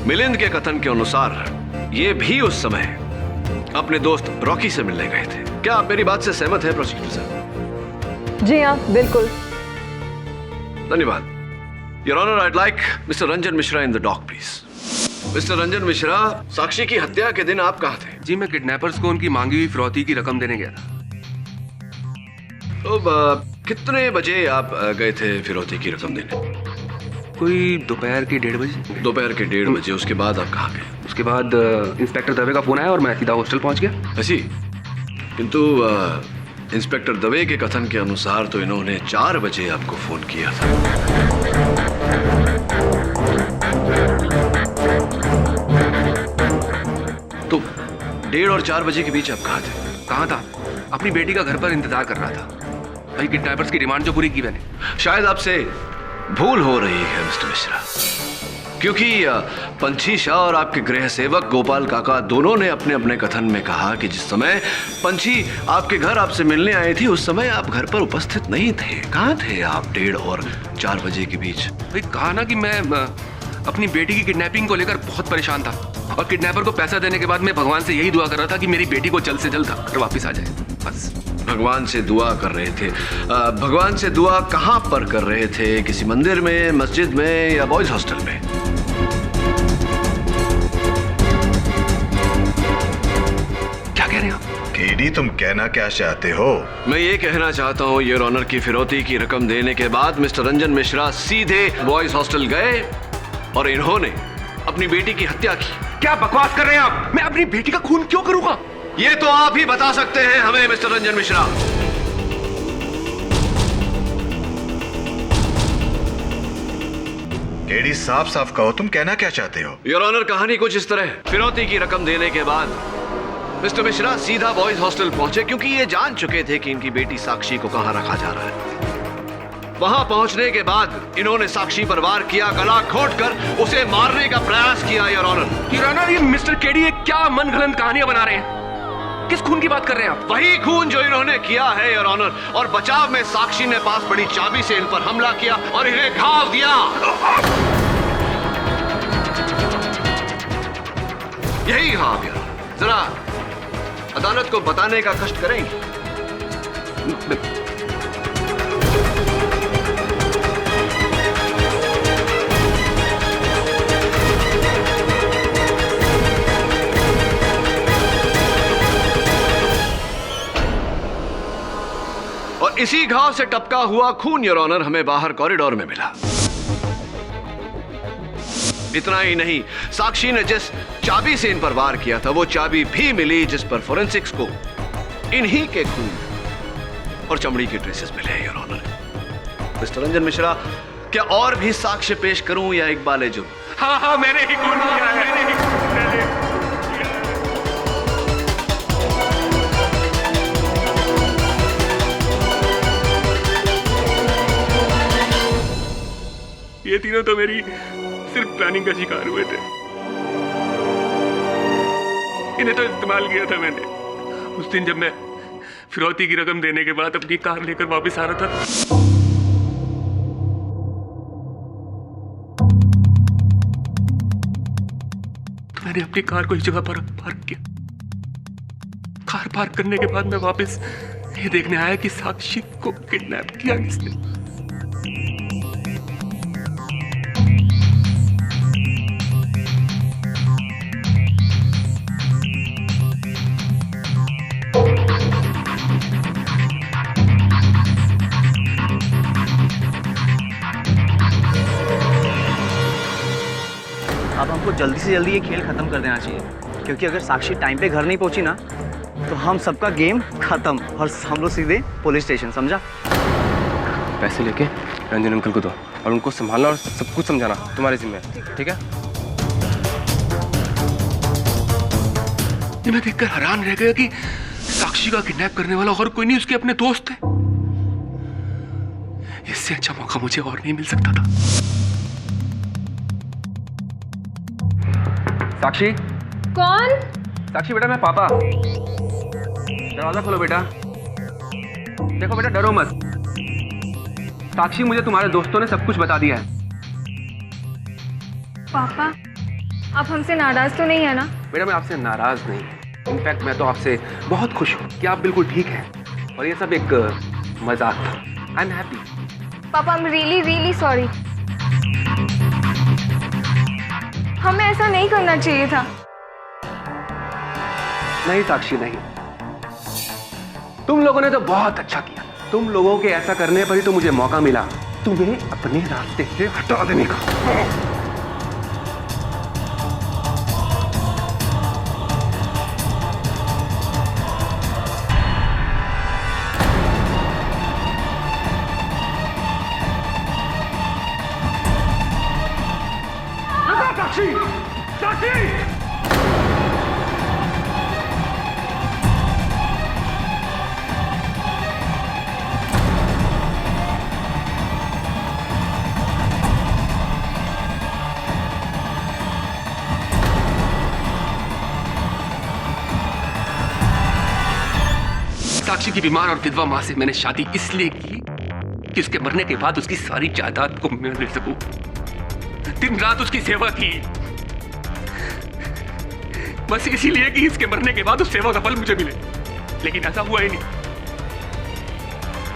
मिलिंद के कथन के अनुसार ये भी उस समय अपने दोस्त रॉकी से मिलने गए थे। क्या आप मेरी बात से सहमत हैं प्रोसिक्यूटर साहब? जी हाँ, बिल्कुल। धन्यवाद। Your honour, I'd like Mr. Ranjan Mishra in the dock, please. Mister Ranjan Mishra, Sakshi की हत्या के दिन आप कहाँ थे? जी, मैं किडनैपर्स को उनकी मांगी हुई फिरौती की रकम देने गया था। तो कितने बजे आप गए थे फिरौती की रकम देने? कोई दोपहर के 1:30 बजे। दोपहर के 1:30 बजे। उसके बाद आप कहाँ गए? उसके बाद इंस्पेक्टर दवे का फोन आया और मैं सीधा हॉस्टल पहुंच गया। ऐसी? किंतु इंस्पेक्टर दवे के कथन के अनुसार तो इन्होंने 4 बजे आपको फोन किया था। तो 1:30 और 4 बजे के बीच आप कहाँ थे? कहाँ था? अपनी बेटी का घर पर इंतजार कर रहा था। भाई, किडनैपर्स की डिमांड जो पूरी की मैंने। शायद आपसे भूल हो रही है मिस्टर मिश्रा। क्योंकि पंछी शाह और आपके गृह सेवक गोपाल काका दोनों ने अपने अपने कथन में कहा कि जिस समय पंछी आपके घर आपसे मिलने आई थी उस समय आप घर पर उपस्थित नहीं थे। कहाँ थे आप 1:30 और 4 बजे के बीच? भाई कहा ना कि मैं अपनी बेटी की किडनैपिंग को लेकर बहुत परेशान था और किडनैपर को पैसा देने के बाद मैं भगवान से यही दुआ कर रहा था कि मेरी बेटी को जल्द से जल्द घर वापस आ जाए, बस। भगवान से दुआ कर रहे थे। भगवान से दुआ कहाँ पर कर रहे थे? किसी मंदिर में, मस्जिद में या बॉयज हॉस्टल में? क्या कह रहे हैं आप? केडी, तुम कहना क्या चाहते हो? मैं ये कहना चाहता हूँ योर ऑनर की फिरौती की रकम देने के बाद मिस्टर रंजन मिश्रा सीधे बॉयज हॉस्टल गए और इन्होंने अपनी बेटी की हत्या की। क्या बकवास कर रहे हैं आप? मैं अपनी बेटी का खून क्यों करूंगा? ये तो आप ही बता सकते हैं हमें मिस्टर रंजन मिश्रा। केडी, साफ साफ कहो, तुम कहना क्या चाहते हो? योर ऑनर, कहानी कुछ इस तरह। फिरौती की रकम देने के बाद मिस्टर मिश्रा सीधा बॉयज हॉस्टल पहुंचे क्योंकि ये जान चुके थे कि इनकी बेटी साक्षी को कहां रखा जा रहा है। वहां पहुंचने के बाद इन्होंने साक्षी पर वार किया, गला घोंटकर उसे मारने का प्रयास किया। योर ऑनर, योर ऑनर, ये मिस्टर केडी ये क्या मनगढ़ंत कहानियां बना रहे हैं? किस खून की बात कर रहे हैं आप? वही खून जो इन्होंने किया है योर ऑनर। और बचाव में साक्षी ने पास पड़ी चाबी से इन पर हमला किया और इन्हें घाव दिया। यही घाव यार, जरा अदालत को बताने का कष्ट करेंगे? और इसी घाव से टपका हुआ खून योर ऑनर हमें बाहर कॉरिडोर में मिला। इतना ही नहीं, साक्षी ने जिस चाबी से इन पर वार किया था वो चाबी भी मिली जिस पर फोरेंसिक्स को इन्हीं के खून और चमड़ी के ट्रेसेस मिले। Your honour, mister Ranjan Mishra, क्या और भी साक्ष्य पेश करूं या इकबाल जुर्म? हाँ, मैंने ही खून किया है। ये तीनों तो मेरी सिर्फ प्लानिंग का शिकार हुए थे। इन्हें तो इस्तेमाल किया था मैंने उस दिन जब मैं फिरौती की रकम देने के बाद अपनी कार लेकर वापस आ रहा था। तो मैंने अपनी कार को इस जगह पर पार्क किया। कार पार्क करने के बाद मैं वापस ये देखने आया कि साक्षी को किडनैप किया किसने। अब हमको जल्दी से जल्दी ये खेल खत्म कर देना चाहिए, क्योंकि अगर साक्षी टाइम पे घर नहीं पहुंची ना तो हम सबका गेम खत्म और हम लोग सीधे पुलिस स्टेशन, समझा? पैसे लेके रंजन अंकल को दो और उनको संभालना और सब कुछ समझाना तुम्हारे जिम्मे है, ठीक है? ये मैं देखकर हैरान रह गया कि साक्षी का किडनैप करने वाला और कोई नहीं, उसके अपने दोस्त थे। इससे अच्छा मौका मुझे और नहीं मिल सकता था। साक्षी। कौन? साक्षी बेटा, मैं पापा। दरवाजा खोलो बेटा। देखो बेटा, डरो मत। साक्षी, मुझे तुम्हारे दोस्तों ने सब कुछ बता दिया है। पापा, आप हमसे नाराज तो नहीं है ना? बेटा, मैं आपसे नाराज नहीं। इनफैक्ट मैं तो आपसे बहुत खुश हूँ कि आप बिल्कुल ठीक हैं और ये सब एक मजाक था। I am happy. पापा, I am really really sorry. हमें ऐसा नहीं करना चाहिए था। नहीं साक्षी, नहीं। तुम लोगों ने तो बहुत अच्छा किया। तुम लोगों के ऐसा करने पर ही तो मुझे मौका मिला तुम्हें अपने रास्ते से हटा देने का। साक्षी! साक्षी! साक्षी की बीमार और विधवा मां से मैंने शादी इसलिए की कि उसके मरने के बाद उसकी सारी जायदाद को मैं ले सकूं। दिन रात उसकी सेवा की, बस इसीलिए कि इसके मरने के बाद उस सेवा का फल मुझे मिले। लेकिन ऐसा हुआ ही नहीं।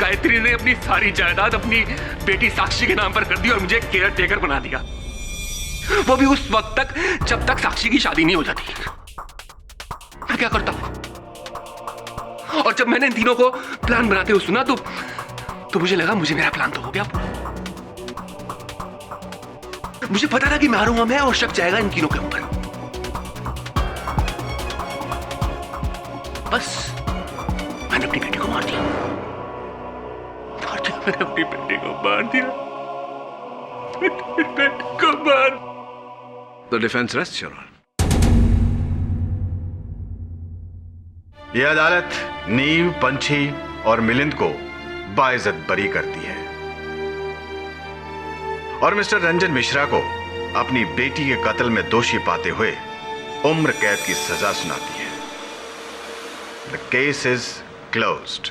गायत्री ने अपनी सारी जायदाद अपनी बेटी साक्षी के नाम पर कर दी और मुझे केयर टेकर बना दिया, वो भी उस वक्त तक जब तक साक्षी की शादी नहीं हो जाती। मैं क्या करता? और जब मैंने इन तीनों को प्लान बनाते हुए सुना तो मुझे लगा मुझे मेरा प्लान तो हो गया। मुझे पता था कि मारूंगा मैं और शक जाएगा इन तीनों के ऊपर। बस मैंने अपनी बेटी को मार दिया। मैंने अपनी बेटी को मार दिया। बेटी को मार। The defense rests, Your Honor. यह अदालत नीव, पंछी और मिलिंद को बाइज्जत बरी करती है और मिस्टर रंजन मिश्रा को अपनी बेटी के कत्ल में दोषी पाते हुए उम्र कैद की सजा सुनाती है। The case is closed.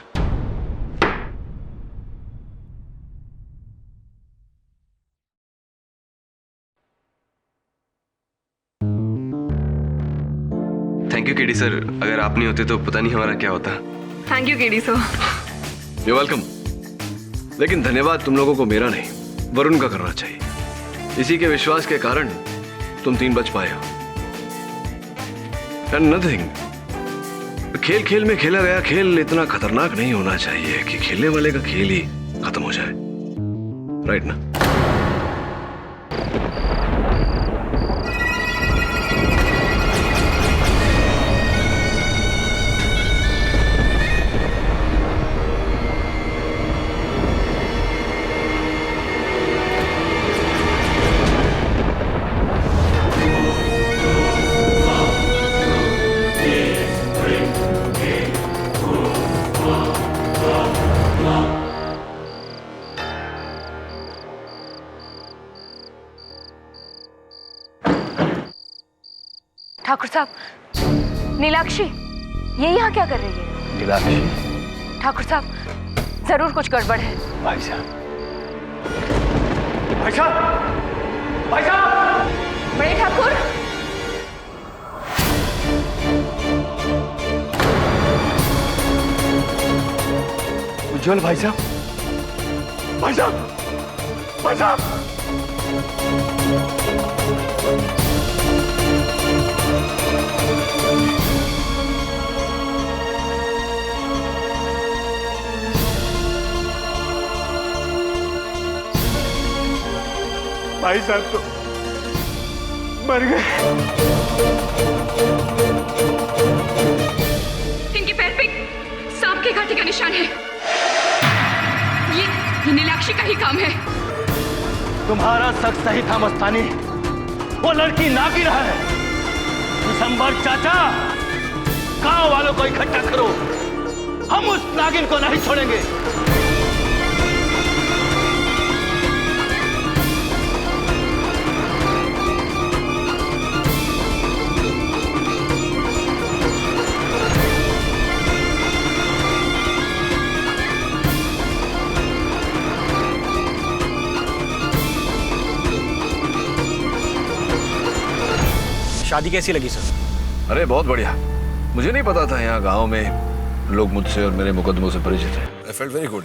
Thank you KD sir, अगर आप नहीं होते तो पता नहीं हमारा क्या होता। Thank you KD sir. You're welcome. लेकिन धन्यवाद तुम लोगों को मेरा नहीं, वरुण का करना चाहिए। इसी के विश्वास के कारण तुम तीन बच पाए हो। And nothing. खेल खेल में खेला गया खेल इतना खतरनाक नहीं होना चाहिए कि खेलने वाले का खेल ही खत्म हो जाए, राइट ना? ठाकुर साहब, नीलाक्षी ये यहाँ क्या कर रही है? नीलाक्षी? ठाकुर साहब, जरूर कुछ गड़बड़ है। भाई साहब, भाई साहब, भाई साहब! बड़े ठाकुर, उज्जवल भाई साहब, भाई साहब, भाई साहब! भाई साहब तो मर गए। इनके पैर पे सांप के कांटे का निशान है। ये नीलाक्षी का ही काम है। तुम्हारा शक सही था मस्तानी, वो लड़की नागिन है। दिसंबर चाचा, गांव वालों को इकट्ठा करो, हम उस नागिन को नहीं छोड़ेंगे। शादी कैसी लगी सर? अरे बहुत बढ़िया। मुझे नहीं पता था यहाँ गांव में लोग मुझसे और मेरे मुकदमों से परिचित हैं। I felt very good.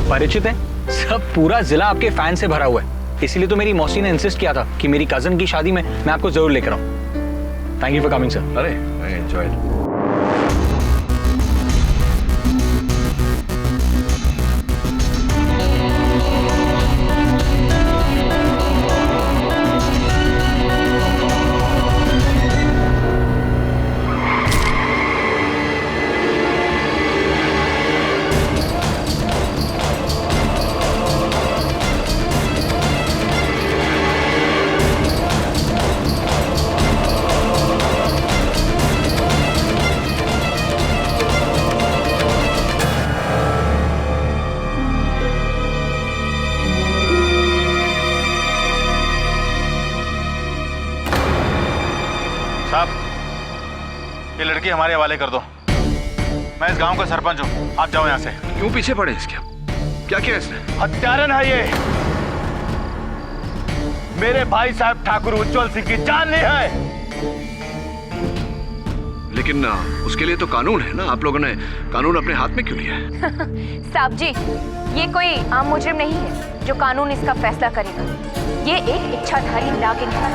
परिचित है? सब पूरा जिला आपके फैन से भरा हुआ है। इसीलिए तो मेरी मौसी ने इंसिस्ट किया था कि मेरी कजन की शादी में मैं आपको जरूर लेकर आऊं। Thank you for coming sir. अरे आई एंजॉयड। साहब, ये लड़की हमारे हवाले कर दो। मैं इस गांव का सरपंच हूँ, आप जाओ यहाँ से। क्यों पीछे पड़े इसके? क्या किया इसने? हत्यारन है ये। मेरे भाई साहब ठाकुर उज्जवल सिंह की जान ली है। लेकिन उसके लिए तो कानून है ना, आप लोगों ने कानून अपने हाथ में क्यों लिया है? साहब जी, ये कोई आम मुजरिम नहीं है जो कानून इसका फैसला करेगा। ये एक इच्छाधारी नागिन है।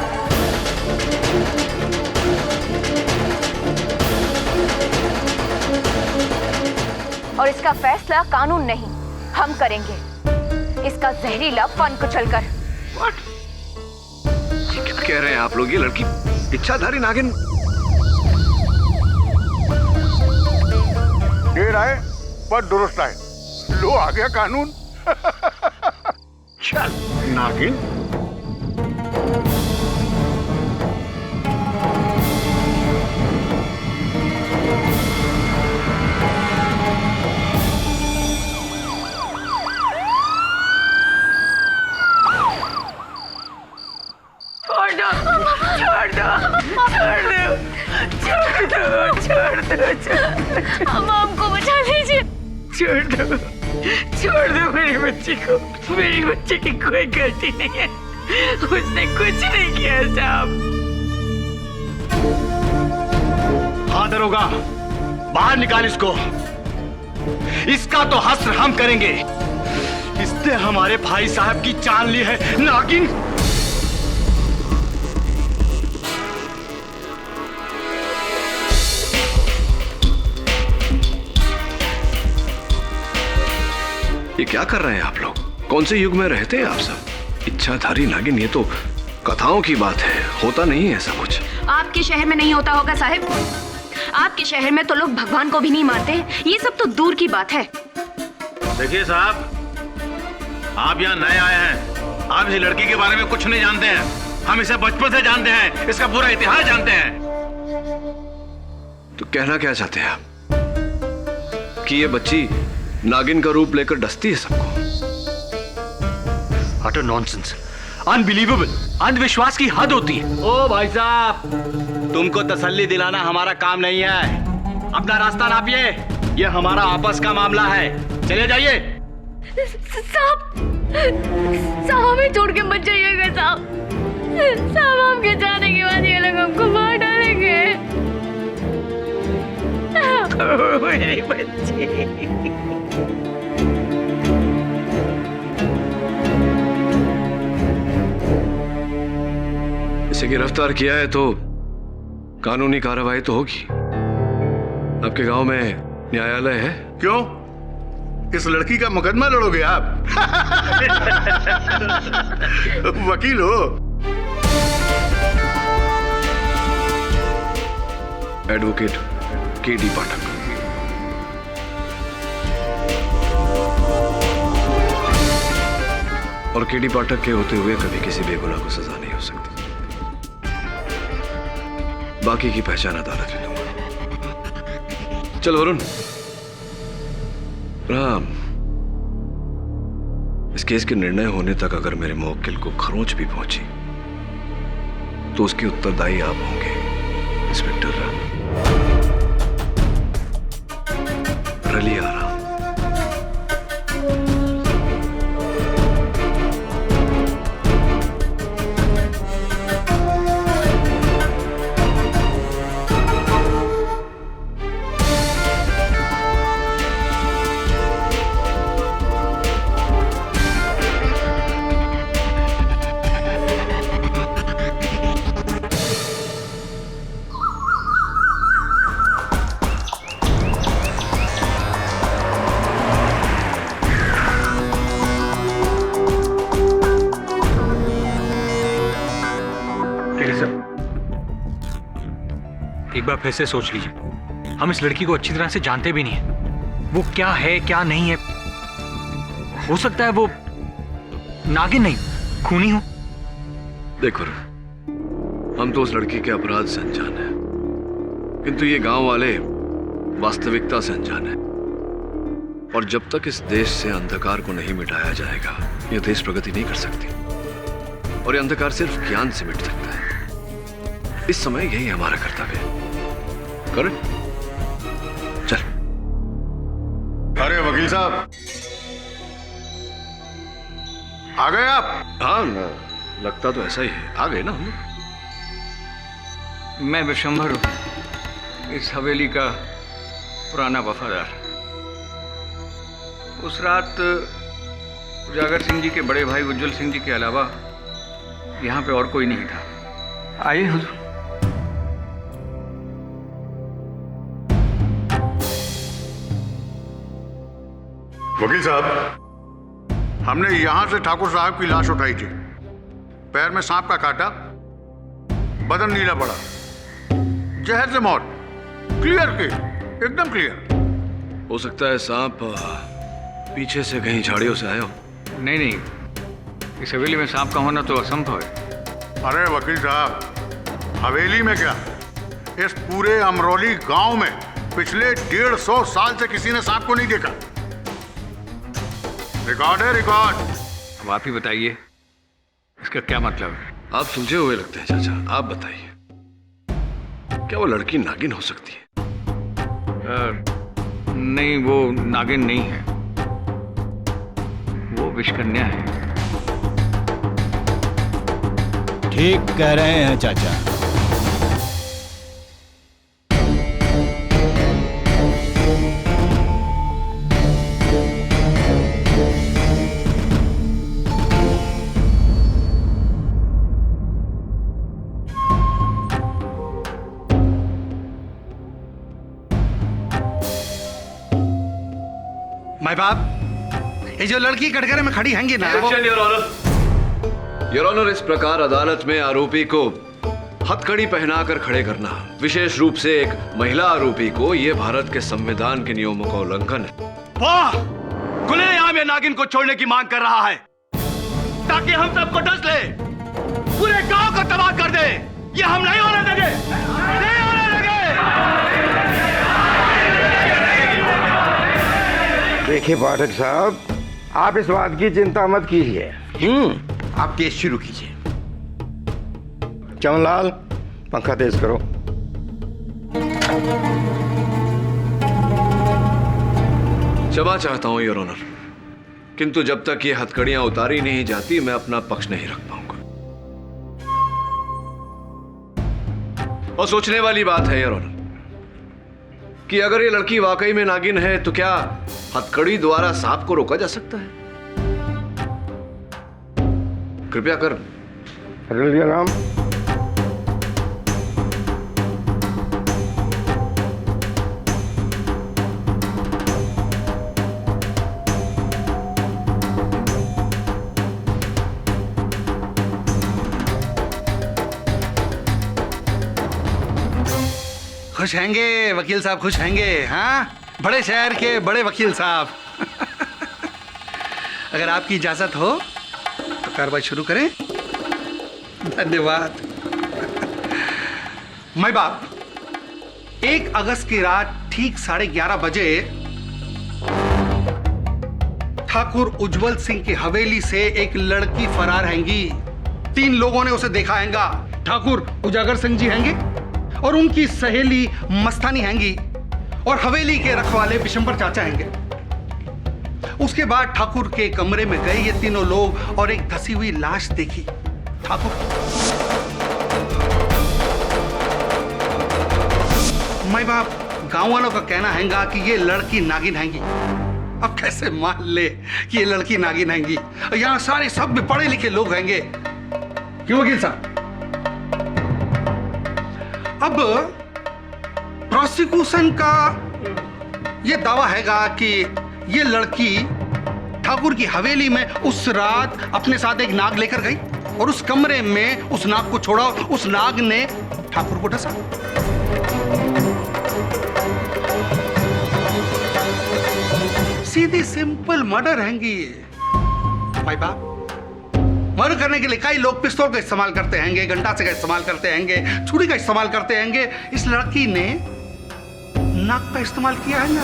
और इसका फैसला कानून नहीं, हम करेंगे। इसका जहरीला फन कुचलकर। क्या कह रहे हैं आप लोग? ये लड़की इच्छाधारी नागिन? देर आए पर दुरुस्त आए। लो आ गया कानून। चल नागिन। हम आपको बचा लीजिए। छोड़ दो मेरी बच्ची को। मेरी बच्ची की कोई गलती नहीं है, उसने कुछ नहीं किया साहब। हाँ दरोगा, बाहर निकाल इसको। इसका तो हश्र हम करेंगे। इसने हमारे भाई साहब की जान ली है नागिन। ये क्या कर रहे हैं आप लोग? कौन से युग में रहते हैं आप सब? इच्छाधारी नागिन, ये तो कथाओं की बात है, होता नहीं है ऐसा कुछ। आपके शहर में नहीं होता होगा साहिब। आपके शहर में तो लोग भगवान को भी नहीं मानते। ये सब तो दूर की बात है। देखिए साहब, आप यहाँ नए आए हैं, आप इस लड़की के बारे में कुछ नहीं जानते हैं। हम इसे बचपन से जानते हैं, इसका पूरा इतिहास जानते हैं। तो कहना क्या चाहते हैं आप? कि ये बच्ची नागिन का रूप लेकर डसती है सबको? अटर नॉनसेंस, अनबिलीवेबल, अंधविश्वास की हद होती है। ओ भाई साहब, तुमको तसल्ली दिलाना हमारा काम नहीं है। अपना रास्ता नापिए, ये हमारा आपस का मामला है। चले जाइए। साहब, साहब हमें छोड़ के मत जाइएगा साहब। साहब आपके जाने के बाद ये लोग हमको मार डालेंगे। मेरी बच्ची। इसे गिरफ्तार किया है तो कानूनी कार्रवाई तो होगी। आपके गांव में न्यायालय है? क्यों? इस लड़की का मुकदमा लड़ोगे आप? वकील हो? एडवोकेट केडी पाठक। और केडी पाठक के होते हुए कभी किसी बेगुनाह को सजा नहीं हो सकती। बाकी की पहचान अदालत ले लूंगा। चल वरुण, राम, इस केस के निर्णय होने तक अगर मेरे मुवक्किल को खरोंच भी पहुंची तो उसके उत्तरदायी आप होंगे, इंस्पेक्टर रली आराम। एक बार फिर से सोच लीजिए। हम इस लड़की को अच्छी तरह से जानते भी नहीं है। वो क्या है क्या नहीं है। हो सकता है वो नागिन नहीं, खूनी हो। देखो, हम तो उस लड़की के अपराध से अनजान हैं, किंतु ये गांव वाले वास्तविकता से अनजान हैं। और जब तक इस देश से अंधकार को नहीं मिटाया जाएगा, ये देश प्रगति नहीं कर सकती। और ये अंधकार सिर्फ ज्ञान से मिट सकता है। इस समय यही हमारा कर्तव्य है। करेक्ट? चल। अरे वकील साहब, आ गए आप? हाँ, लगता तो ऐसा ही है। आ गए ना हम। मैं विशंभर हूं, इस हवेली का पुराना वफादार। उस रात उजागर सिंह जी के बड़े भाई उज्जवल सिंह जी के अलावा यहाँ पे और कोई नहीं था। आइए हुजूर। वकील साहब, हमने यहां से ठाकुर साहब की लाश उठाई थी। पैर में सांप का काटा, बदन नीला पड़ा, जहर से मौत। क्लियर केस, एकदम क्लियर। हो सकता है सांप पीछे से कहीं झाड़ियों से आया हो। नहीं नहीं, इस हवेली में सांप का होना तो असंभव है। अरे वकील साहब, हवेली में क्या, इस पूरे अमरोली गांव में पिछले 150 साल से किसी ने सांप को नहीं देखा। रिकॉर्ड है, रिकॉर्ड। अब आप ही बताइए, इसका क्या मतलब है? आप सुलझे हुए लगते हैं चाचा, आप बताइए, क्या वो लड़की नागिन हो सकती है? नहीं, वो नागिन नहीं है, वो विषकन्या है। ठीक कह रहे हैं चाचा। माय बाप, ये जो लड़की कटघरे में खड़ी हैंगी ना, योर ऑनर, इस प्रकार अदालत में आरोपी को हथकड़ी पहनाकर खड़े करना, विशेष रूप से एक महिला आरोपी को, यह भारत के संविधान के नियमों का उल्लंघन है। वाह! खुलेआम ये नागिन को छोड़ने की मांग कर रहा है ताकि हम सबको डस ले, पूरे गांव को तबाह कर दे। ये हम नहीं होने देंगे, नहीं होने देंगे। देखिए पाठक साहब, आप इस बात की चिंता मत कीजिए। आप केस शुरू कीजिए। चमनलाल, पंखा तेज करो। क्षमा चाहता हूं योर ऑनर, किंतु जब तक ये हथकड़ियां उतारी नहीं जाती मैं अपना पक्ष नहीं रख पाऊंगा। और सोचने वाली बात है योर ऑनर कि अगर ये लड़की वाकई में नागिन है तो क्या हथकड़ी द्वारा सांप को रोका जा सकता है? कृपया कर राम। खुश हैंगे वकील साहब, खुश हैंगे। हाँ, बड़े शहर के बड़े वकील साहब। अगर आपकी इजाजत हो तो कार्रवाई शुरू करें। धन्यवाद। मैं बाप, 1 अगस्त की रात ठीक 11:30 बजे ठाकुर उज्जवल सिंह की हवेली से एक लड़की फरार हैंगी। 3 लोगों ने उसे देखा हैंगा। ठाकुर उजागर सिंह जी हैंगे और उनकी सहेली मस्तानी हैंगी और हवेली के रखवाले विशंबर चाचा हैंगे। उसके बाद ठाकुर के कमरे में गए ये तीनों लोग और एक धसी हुई लाश देखी। ठाकुर, माय बाप, गांव वालों का कहना हैगा कि ये लड़की नागिन हैंगी। अब कैसे मान ले कि ये लड़की नागिन हैंगी? यहां सारे सब भी पढ़े लिखे लोग हैंगे। क्यों वकील साहब? अब प्रोसिक्यूशन का यह दावा हैगा कि ये लड़की ठाकुर की हवेली में उस रात अपने साथ एक नाग लेकर गई और उस कमरे में उस नाग को छोड़ा और उस नाग ने ठाकुर को डसा। सीधी सिंपल मर्डर हैंगी। भाई बाप, मर्डर करने के लिए कई लोग पिस्तौल का इस्तेमाल करते हैंगे, गंडासे का इस्तेमाल करते हैंगे, छुरी का इस्तेमाल करते हैंगे। इस लड़की ने नाक का इस्तेमाल किया है ना।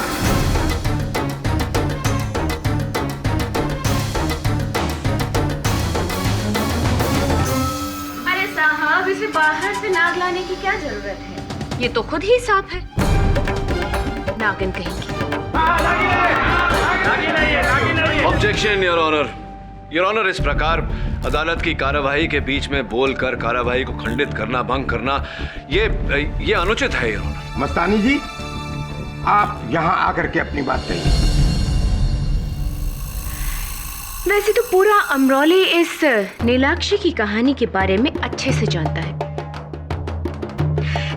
अरे साहब, इसे बाहर से नाग ला लाने की क्या जरूरत है? ये तो खुद ही सांप है। नागिन कहेंगी। Objection your honour. Your honour, इस प्रकार अदालत की कार्यवाही के बीच में बोलकर कार्यवाही को खंडित करना, भंग करना, ये अनुचित है योर ऑनर। मस्तानी जी, आप यहाँ आकर के अपनी बात कहिए। वैसे तो पूरा अमरौली इस नीलाक्षी की कहानी के बारे में अच्छे से जानता है,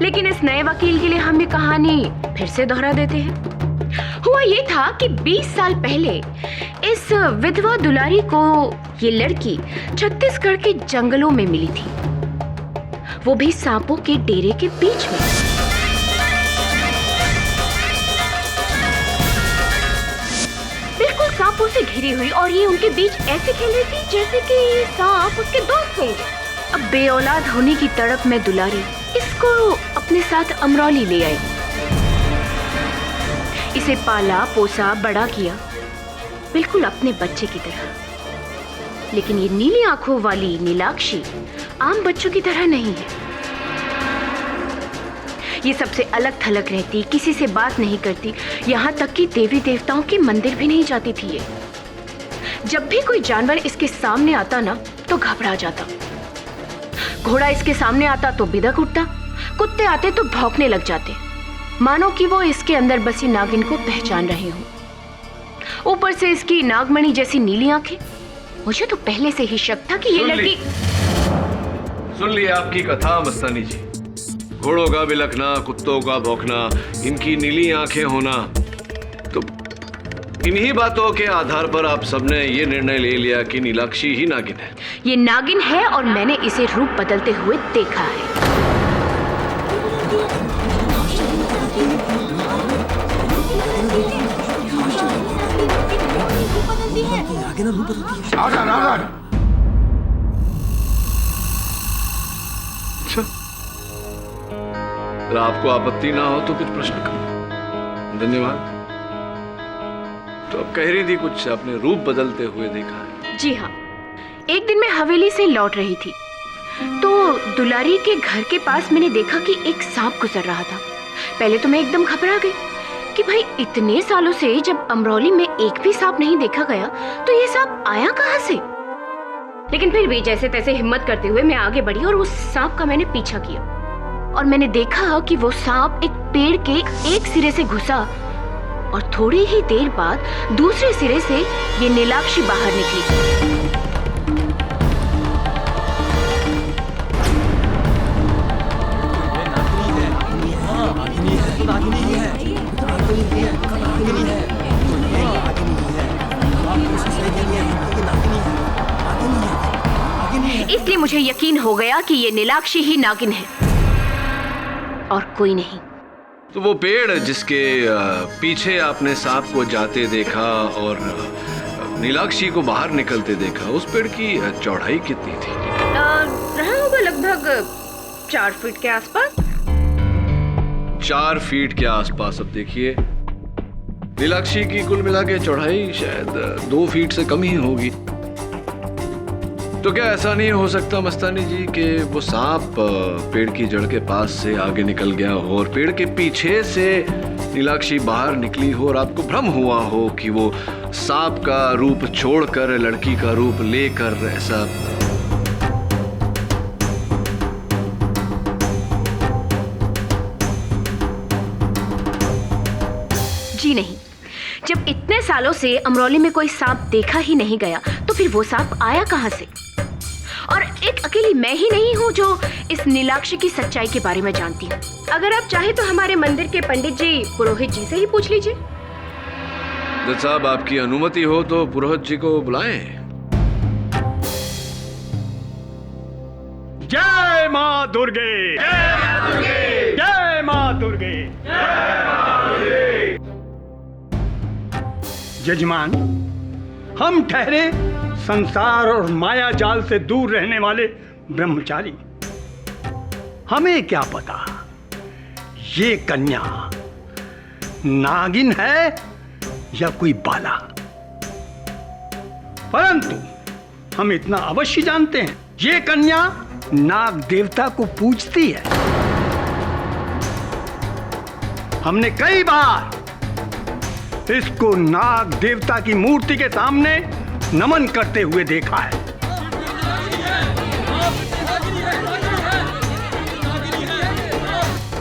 लेकिन इस नए वकील के लिए हम ये कहानी फिर से दोहरा देते हैं। हुआ ये था कि 20 साल पहले इस विधवा दुलारी को ये लड़की छत्तीसगढ़ के जंगलों में मिली थी, वो भी सांपों के डेरे के बीच में। बिल्कुल सांपों से घिरी हुई, और ये उनके बीच ऐसे खेल रही थी जैसे कि ये सांप उसके दोस्त होंगे। अब बेऔलाद होने की तड़प में दुलारी इसको अपने साथ अमरौली ले आई। इसे पाला पोसा बड़ा किया, बिल्कुल अपने बच्चे की तरह। लेकिन ये नीली आंखों वाली नीलाक्षी आम बच्चों की तरह नहीं है। ये सबसे अलग थलग रहती, किसी से बात नहीं करती, यहाँ तक कि देवी देवताओं के मंदिर भी नहीं जाती थी ये। जब भी कोई जानवर इसके सामने आता ना तो घबरा जाता। घोड़ा इसके सामने आता तो बिदक उठता, कुत्ते आते तो भौंकने लग जाते, मानो कि वो इसके अंदर बसी नागिन को पहचान रहे हो। ऊपर से इसकी नागमणि जैसी नीली आंखें। मुझे तो पहले से ही शक था कि ये लड़की। सुन लिया आपकी कथा मस्तानी जी। घोड़ों का बिलखना, कुत्तों का भौंकना, इनकी नीली आंखें होना, तो इन्हीं बातों के आधार पर आप सबने ये निर्णय ले लिया कि नीलाक्षी ही नागिन है। ये नागिन है और मैंने इसे रूप बदलते हुए देखा है। अगर आपको आपत्ति ना हो तो कुछ प्रश्न करो। धन्यवाद। तो अब कह रही थी कुछ, आपने रूप बदलते हुए देखा है? जी हाँ, एक दिन मैं हवेली से लौट रही थी तो दुलारी के घर के पास मैंने देखा कि एक सांप गुजर रहा था। पहले तो मैं एकदम घबरा गई कि भाई इतने सालों से जब अमरौली में एक भी सांप नहीं देखा गया तो ये सांप आया कहाँ से। लेकिन फिर भी जैसे तैसे हिम्मत करते हुए मैं आगे बढ़ी और उस सांप का मैंने पीछा किया, और मैंने देखा कि वो सांप एक पेड़ के एक सिरे से घुसा और थोड़ी ही देर बाद दूसरे सिरे से ये नीलाक्षी बाहर निकली। इसलिए मुझे यकीन हो गया कि ये नीलाक्षी ही नागिन है और कोई नहीं। तो वो पेड़ जिसके पीछे आपने सांप को जाते देखा और नीलाक्षी को बाहर निकलते देखा, उस पेड़ की चौड़ाई कितनी थी? रहा होगा लगभग 4 फीट के आसपास। 4 फीट के आसपास। अब देखिए, नीलाक्षी की कुल मिला के चौड़ाई शायद 2 फीट से कम ही होगी। तो क्या ऐसा नहीं हो सकता मस्तानी जी कि वो सांप पेड़ की जड़ के पास से आगे निकल गया हो और पेड़ के पीछे से नीलाक्षी बाहर निकली हो और आपको भ्रम हुआ हो कि वो सांप का रूप छोड़कर लड़की का रूप लेकर ऐसा? जी नहीं, जब इतने सालों से अमरौली में कोई सांप देखा ही नहीं गया तो फिर वो सांप आया कहां से? और एक अकेली मैं ही नहीं हूँ जो इस नीलाक्षी की सच्चाई के बारे में जानती हूँ। अगर आप चाहे तो हमारे मंदिर के पंडित जी पुरोहित जी से ही पूछ लीजिए। जज साहब, आपकी अनुमति हो तो पुरोहित जी को बुलाएं। जय मां दुर्गे, जय मां दुर्गे, जय मां दुर्गे, जय मां दुर्गे। जजमान, हम ठहरे संसार और माया जाल से दूर रहने वाले ब्रह्मचारी। हमें क्या पता ये कन्या नागिन है या कोई बाला, परंतु हम इतना अवश्य जानते हैं ये कन्या नाग देवता को पूजती है हमने कई बार इसको नाग देवता की मूर्ति के सामने नमन करते हुए देखा है।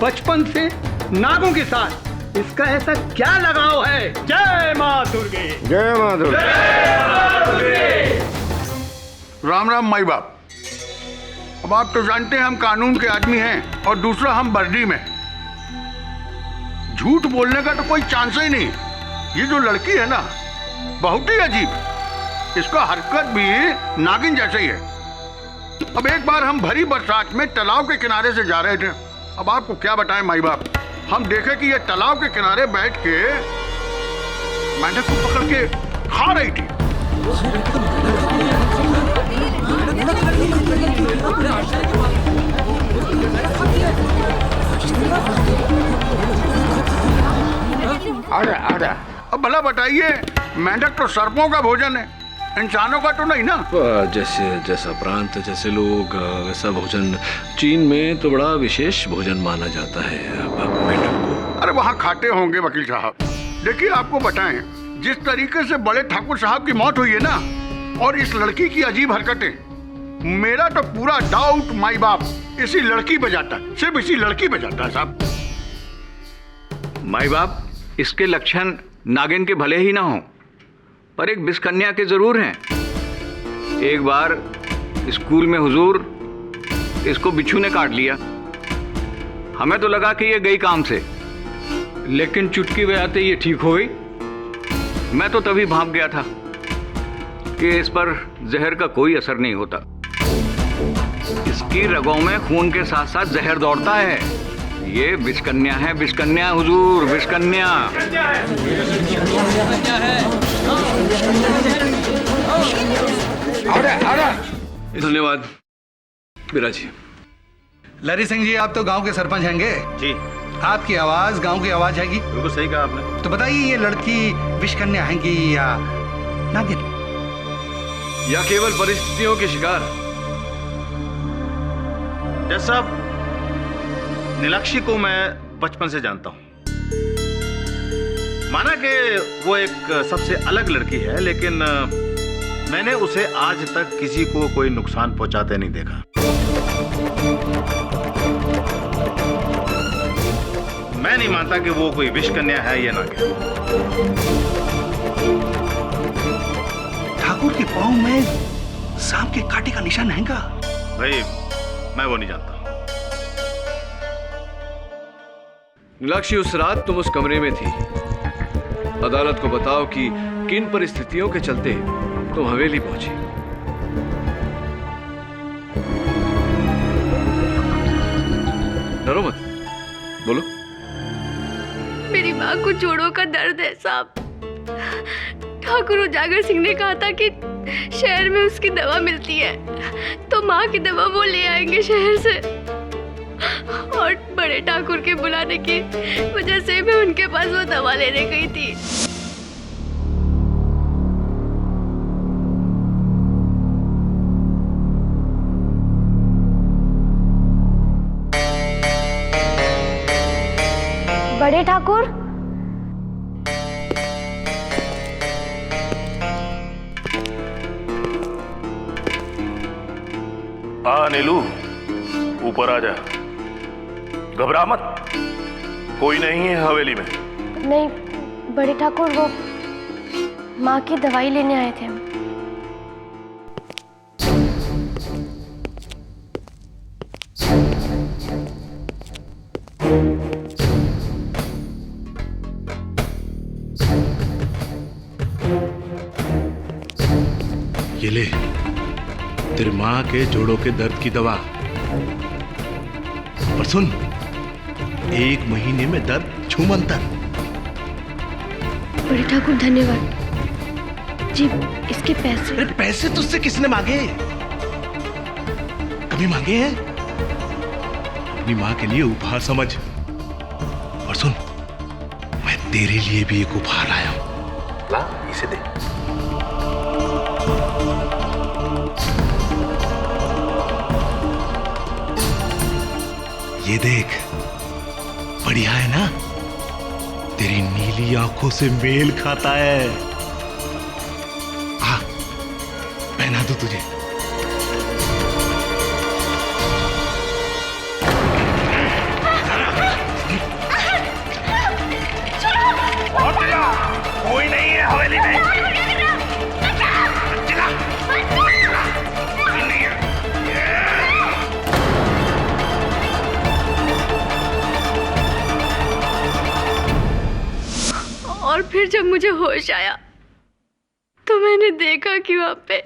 बचपन से नागों के साथ इसका ऐसा क्या लगाव है? जय मां दुर्गे। जय मां दुर्गे। राम राम माई बाप। अब आप तो जानते हैं हम कानून के आदमी हैं और दूसरा हम वर्दी में। झूठ बोलने का तो कोई चांस ही नहीं। ये जो लड़की है ना बहुत ही अजीब, इसका हरकत भी नागिन जैसे ही है। अब एक बार हम भरी बरसात में तालाब के किनारे से जा रहे थे। अब आपको क्या बताएं माई बाप, हम देखे कि ये तालाब के किनारे बैठ के मेंढक को पकड़ के खा रही थी। अब भला बताइए, मेंढक तो सर्पों का भोजन है, इंसानों का तो नहीं ना। जैसे जैसा प्रांत जैसे लोग वैसा भोजन। चीन में तो बड़ा विशेष भोजन माना जाता है मेंढक को। अरे वहाँ खाते होंगे वकील साहब। देखिए आपको बताएं, जिस तरीके से बड़े ठाकुर साहब की मौत हुई है ना, और इस लड़की की अजीब हरकतें, मेरा तो पूरा डाउट माई बाप इसी लड़की पे जाता है, सिर्फ इसी लड़की पे जाता है साहब। माई बाप, इसके लक्षण नागिन के भले ही ना हो, पर एक विषकन्या के जरूर हैं। एक बार स्कूल में हुजूर इसको बिच्छू ने काट लिया। हमें तो लगा कि ये गई काम से, लेकिन चुटकी बजाते ये ठीक हो गई। मैं तो तभी भाग गया था कि इस पर जहर का कोई असर नहीं होता। इसकी रगों में खून के साथ साथ जहर दौड़ता है। ये विषकन्या है, विषकन्या हुजूर, विषकन्या। धन्यवाद बिराज जी। लरी सिंह जी, आप तो गांव के सरपंच हैंगे जी। आपकी आवाज गांव की आवाज हैगी। बिल्कुल सही कहा आपने। तो बताइए, ये लड़की विषकन्या हैगी या नागिन, या केवल परिस्थितियों के शिकार? जज साहब, नीलाक्षी को मैं बचपन से जानता हूं। माना कि वो एक सबसे अलग लड़की है, लेकिन मैंने उसे आज तक किसी को कोई नुकसान पहुंचाते नहीं देखा। मैं नहीं मानता कि वो कोई विषकन्या है या नागिन। ठाकुर के पांव में सांप के कांटे का निशान हैगा। भाई, मैं वो नहीं जानता। नीलाक्षी, उस रात तुम उस कमरे में थी। अदालत को बताओ कि किन परिस्थितियों के चलते तुम हवेली पहुंची। डरो मत, बोलो। मेरी माँ को जोड़ों का दर्द है साहब। ठाकुर उजागर सिंह ने कहा था कि शहर में उसकी दवा मिलती है, तो माँ की दवा वो ले आएंगे शहर से। और बड़े ठाकुर के बुलाने की वजह से मैं उनके पास वो दवा लेने गई थी। बड़े ठाकुर, नीलू, ऊपर आ जा। घबरा मत, कोई नहीं है हवेली में। नहीं बड़े ठाकुर, वो माँ की दवाई लेने आए थे हम। ये ले, तेरी माँ के जोड़ों के दर्द की दवा। पर सुन, 1 महीने में दर्द छूमंतर। बड़े ठाकुर धन्यवाद जी। इसके पैसे? अरे पैसे तुझसे किसने मांगे? कभी मांगे हैं? अपनी माँ के लिए उपहार समझ। और सुन, मैं तेरे लिए भी एक उपहार लाया हूं। ला, इसे दे। ये देख, बढ़िया है ना? तेरी नीली आंखों से मेल खाता है। हाँ, पहना दूं तुझे? कोई नहीं है हवेली में। और फिर जब मुझे होश आया तो मैंने देखा कि वहां पे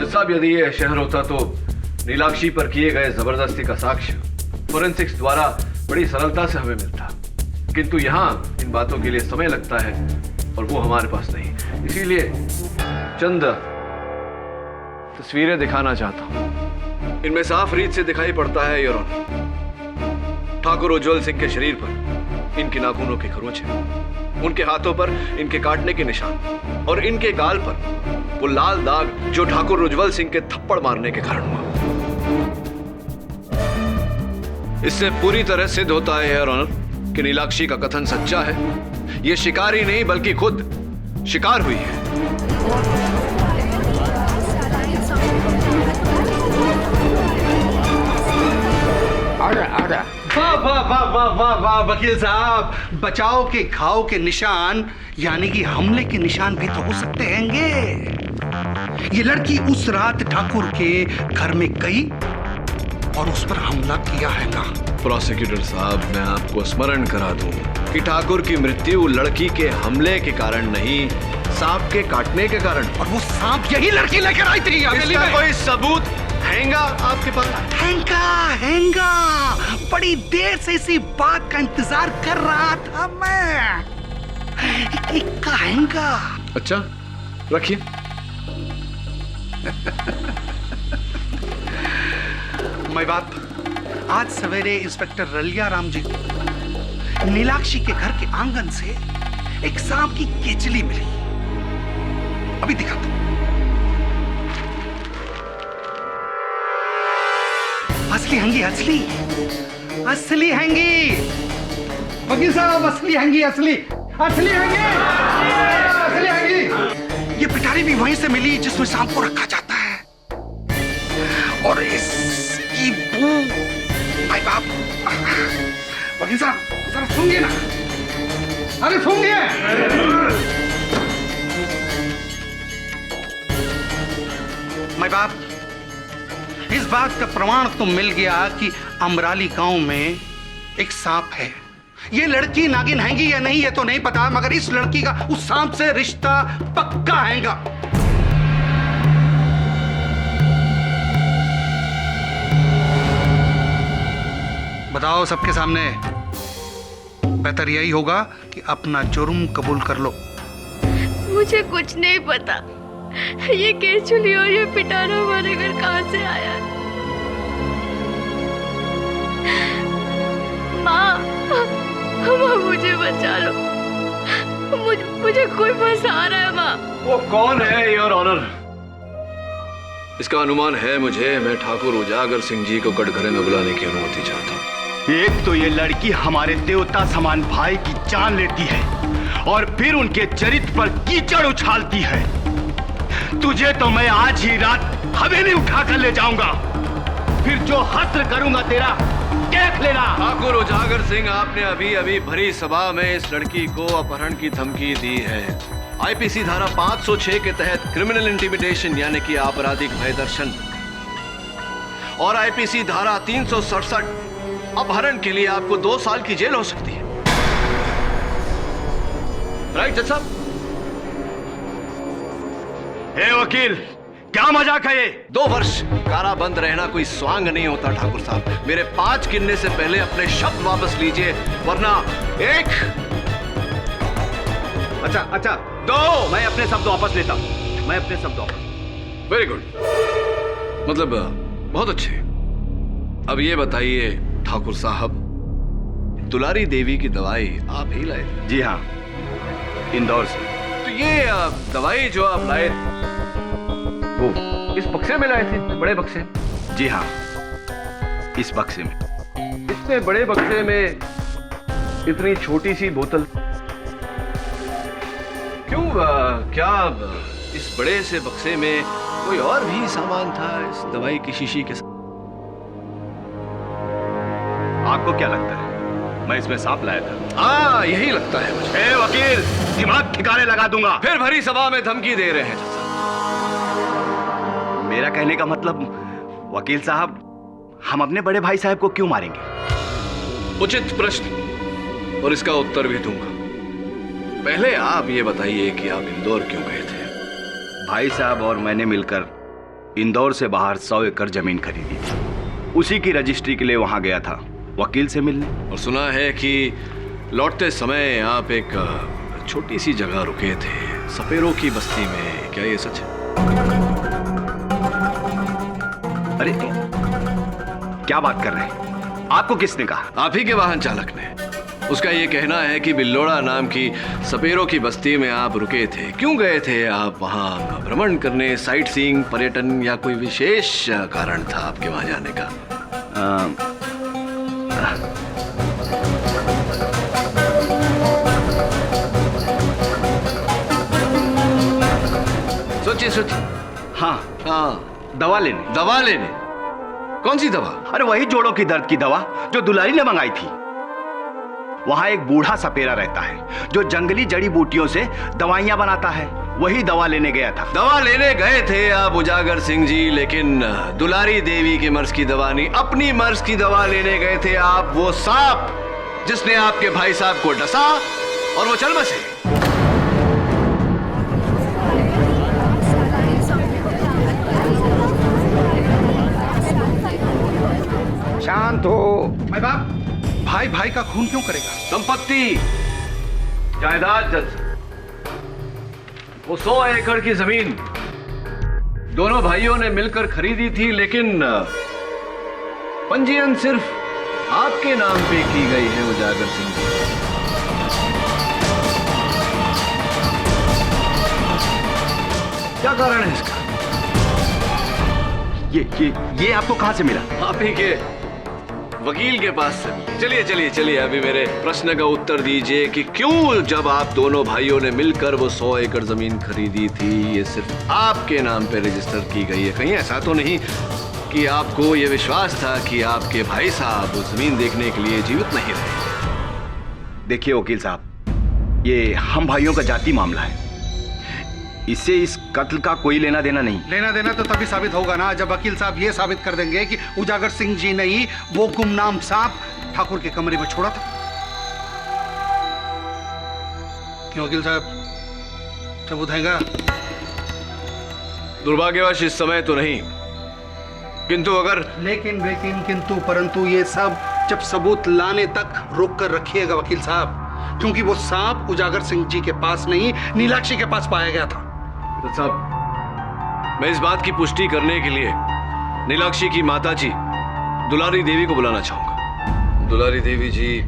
साहब, यदि यह शहर होता तो नीलाक्षी पर किए गए जबरदस्ती का साक्ष्य फोरेंसिक्स द्वारा बड़ी सरलता से हमें मिलता, किंतु यहाँ इन बातों के लिए समय लगता है और वो हमारे पास नहीं। इसीलिए चंद तस्वीरें दिखाना चाहता हूं। इनमें साफ रीत से दिखाई पड़ता है योर ऑनर, ठाकुर उज्जवल सिंह के शरीर पर इनके नाखूनों के खरोंचे, उनके हाथों पर इनके काटने के निशान और इनके गाल पर वो लाल दाग जो ठाकुर उज्जवल सिंह के थप्पड़ मारने के कारण हुआ। इससे पूरी तरह सिद्ध होता है योर ऑनर कि नीलाक्षी का कथन सच्चा है। ये शिकार ही नहीं बल्कि खुद शिकार हुई है। वाह वाह वाह वाह वाह वाह वकील साहब, बचाव के घाव के निशान यानी कि हमले के निशान भी तो हो सकते हैंगे। ये लड़की उस रात ठाकुर के घर में गई और उस पर हमला किया है ना। प्रोसिक्यूटर साहब, मैं आपको स्मरण करा दूं कि ठाकुर की मृत्यु लड़की के हमले के कारण नहीं, सांप के काटने के कारण। और वो सांप यही लड़की लेकर आई थी। इसका कोई सबूत हैंगा आपके पास? हैंगा। बड़ी देर से इसी बात का इंतजार कर रहा था मैं। इक्का हैंगा। अच्छा, रखिए। मैं बाप, आज सवेरे इंस्पेक्टर रलिया राम जी नीलाक्षी के घर के आंगन से एक सांप की केचली मिली। अभी दिखाता हूं। असली हैंगी, असली हैंगी। वकील साहब, असली हैंगी, असली हैंगी। ये पिटारी भी वहीं से मिली जिसमें सांप को रखा जाता है। और इसकी बू, भाई बाप, वकील साहब जरा सुनिए ना। अरे सुनिए। भाई बाप, इस बात का प्रमाण तो मिल गया कि अमराली गांव में एक सांप है। ये लड़की नागिन हैंगी या नहीं ये तो नहीं पता, मगर इस लड़की का उस सांप से रिश्ता पक्का हैगा। बताओ सबके सामने, बेहतर यही होगा कि अपना जुर्म कबूल कर लो। मुझे कुछ नहीं पता। ये केचुली और ये पिटारा हमारे घर कहां से आया? माँ, मुझे बचा लो। मुझे कोई फंसा रहा है माँ। वो कौन है योर ऑनर? इसका अनुमान है मुझे। मैं ठाकुर उजागर सिंह जी को कटघरे में बुलाने की अनुमति चाहता हूँ। एक तो ये लड़की हमारे देवता समान भाई की जान लेती है और फिर उनके चरित्र पर कीचड़ उछालती है। तुझे तो मैं आज ही रात हवेली उठा कर ले जाऊंगा, फिर जो हस्र करूंगा तेरा देख लेना। ठाकुर उजागर सिंह, आपने अभी अभी भरी सभा में इस लड़की को अपहरण की धमकी दी है। आईपीसी धारा 506 के तहत क्रिमिनल इंटिमिडेशन यानी कि आपराधिक भय दर्शन और आईपीसी धारा 367 अपहरण के लिए आपको 2 साल की जेल हो सकती है। राइट जज साहब? हे वकील, क्या मजाक है ये? 2 वर्ष काराबंद रहना कोई स्वांग नहीं होता ठाकुर साहब। मेरे 5 गिनने से पहले अपने शब्द वापस लीजिए, वरना 1। अच्छा 2। मैं अपने शब्द वापस लेता हूं। वेरी गुड, मतलब बहुत अच्छे। अब ये बताइए ठाकुर साहब, दुलारी देवी की दवाई आप ही लाए थे? जी हाँ, इंदौर से। तो ये दवाई जो आप लाए वो इस बक्से में लाए थे, बड़े बक्से? जी हाँ, इस बक्से में। इतने बड़े बक्से में इतनी छोटी सी बोतल क्यों? क्या इस बड़े से बक्से में कोई और भी सामान था इस दवाई की शीशी के साथ? आपको क्या लगता है मैं इसमें सांप लाया था? हाँ, यही लगता है मुझे। ए वकील, दिमाग ठिकाने लगा दूंगा। फिर भरी सभा में धमकी दे रहे हैं जज साहब। मेरा कहने का मतलब, वकील साहब, हम अपने बड़े भाई साहब को क्यों मारेंगे? उचित प्रश्न, और इसका उत्तर भी दूंगा। पहले आप ये बताइए कि आप इंदौर क्यों गए थे? भाई साहब और मैंने मिलकर इंदौर से बाहर 100 एकड़ जमीन खरीदी थी। उसी की रजिस्ट्री के लिए वहां गया था, वकील से मिलने। और सुना है कि लौटते समय आप एक छोटी सी जगह रुके थे, सपेरों की बस्ती में। क्या ये सच है? अरे क्या बात कर रहे हैं? आपको किसने कहा? आप ही के वाहन चालक ने। उसका ये कहना है कि बिल्लोड़ा नाम की सपेरों की बस्ती में आप रुके थे। क्यों गए थे आप वहां भ्रमण करने, साइट सीइंग, पर्यटन, या कोई विशेष कारण था आपके वहां जाने का? सोचिए सोचिए। हाँ हाँ, दवा लेने। दवा लेने? कौन सी दवा? अरे वही जोड़ों की दर्द की दवा जो दुलारी ने मंगाई थी। वहां एक बूढ़ा सपेरा रहता है जो जंगली जड़ी बूटियों से दवाइयां बनाता है। वही दवा लेने गया था। दवा लेने गए थे आप उजागर सिंह जी, लेकिन दुलारी देवी के मर्ज की दवा नहीं, अपनी मर्ज की दवा लेने गए थे आप। वो सांप जिसने आपके भाई साहब को डसा और वो चल बसे। शांत हो। भाई बाप, भाई भाई का खून क्यों करेगा? संपत्ति, जायदाद जज, वो 100 एकड़ की जमीन दोनों भाइयों ने मिलकर खरीदी थी, लेकिन पंजीयन सिर्फ आपके नाम पे की गई है उजागर सिंह जी। क्या कारण है इसका? ये आपको कहां से मिला? आप ही के वकील के पास से। चलिए चलिए चलिए, अभी मेरे प्रश्न का उत्तर दीजिए कि क्यों जब आप दोनों भाइयों ने मिलकर वो 100 एकड़ जमीन खरीदी थी, ये सिर्फ आपके नाम पे रजिस्टर की गई है? कहीं ऐसा तो नहीं कि आपको ये विश्वास था कि आपके भाई साहब वो जमीन देखने के लिए जीवित नहीं रहे? देखिए वकील साहब, ये हम भाइयों का जाति मामला है। इससे इस कत्ल का कोई लेना देना नहीं। लेना देना तो तभी साबित होगा ना जब वकील साहब ये साबित कर देंगे कि उजागर सिंह जी ने ही वो गुमनाम सांप ठाकुर के कमरे में छोड़ा था। क्यों वकील साहब, सबूत हैगा? दुर्भाग्यवश इस समय तो नहीं, किंतु अगर लेकिन किंतु परंतु ये सब जब सबूत लाने तक रोक कर रखिएगा वकील साहब, क्योंकि वो सांप उजागर सिंह जी के पास नहीं, नीलाक्षी के पास पाया गया था। साहब, मैं इस बात की पुष्टि करने के लिए नीलाक्षी की माताजी दुलारी देवी को बुलाना चाहूंगा। दुलारी देवी जी,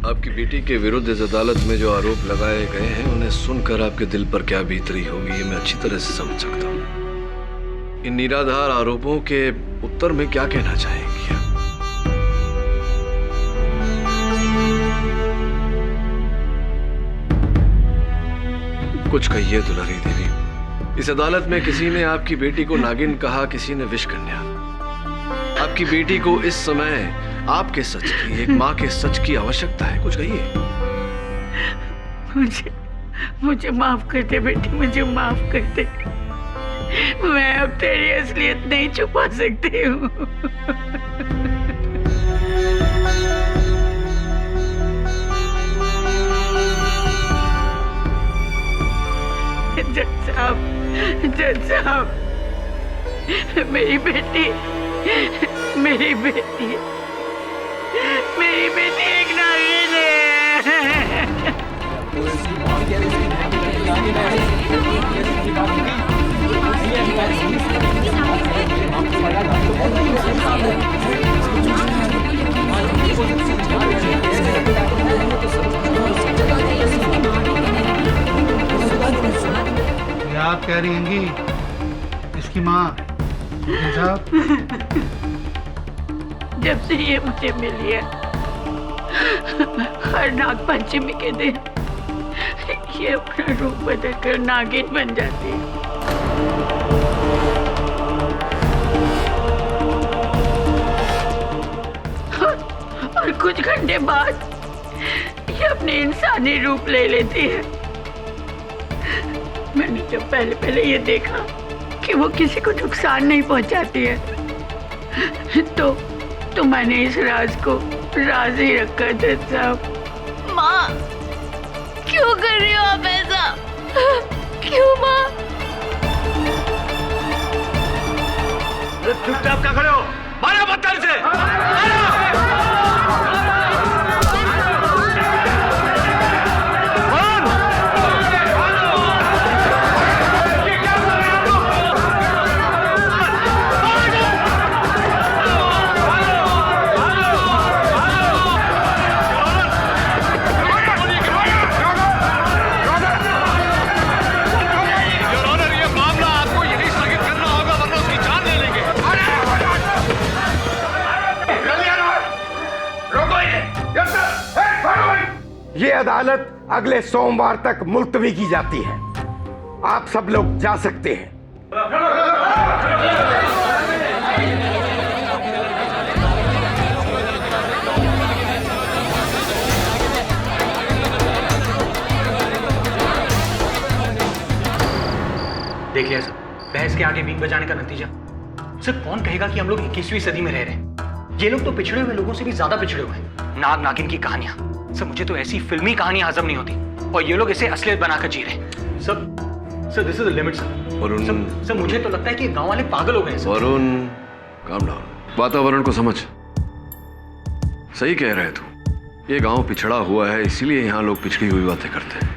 आपकी बेटी के विरुद्ध इस अदालत में जो आरोप लगाए गए हैं, उन्हें सुनकर आपके दिल पर क्या बीत रही होगी, ये मैं अच्छी तरह से समझ सकता हूँ। इन निराधार आरोपों के उत्तर में क्या कहना चाहेंगी आप? कुछ कहिए दुलारी देवी। इस अदालत में किसी ने आपकी बेटी को नागिन कहा, किसी ने विष कन्या। आपकी बेटी को इस समय आपके सच की, एक माँ के सच की आवश्यकता है। कुछ कहिए। मुझे माफ कर दे बेटी, मुझे माफ कर दे। मैं अब तेरी असलियत नहीं छुपा सकती हूँ। जज साहब, मेरी बेटी एक नागिन है। बात कह रही हैंगी इसकी माँ? वकील साहब, जब से ये मुझे मिली है, हर नाग पंचमी के दिन ये अपना रूप बदल कर नागिन बन जाती है। और कुछ घंटे बाद ये अपने इंसानी रूप ले लेती है। मैंने जब पहले ये देखा कि वो किसी को नुकसान नहीं पहुंचाती है, तो मैंने इस राज को राज ही रखा जज साहब। माँ, क्यों कर रही हो आप ऐसा? क्यों माँ? चुपचाप क्या खड़े हो? मारो पत्थर से! ये अदालत अगले सोमवार तक मुलतवी की जाती है। आप सब लोग जा सकते हैं। देख लिया सर, बहस के आगे बीक बजाने का नतीजा। सर कौन कहेगा कि हम लोग 21वीं सदी में रह रहे हैं? ये लोग तो पिछड़े हुए लोगों से भी ज्यादा पिछड़े हुए हैं। नाग नागिन की कहानियां, सर मुझे तो ऐसी फिल्मी कहानियां हजम नहीं होती, और ये लोग इसे असलियत बनाकर जी रहे हैं। Sir this is the limit sir. Varun, sir मुझे तो लगता है कि गांव वाले पागल हो गए हैं। Varun, calm down. वातावरण को समझ। सही कह रहे तू। ये गांव पिछड़ा हुआ है, इसीलिए यहाँ लोग पिछड़ी हुई बातें करते हैं।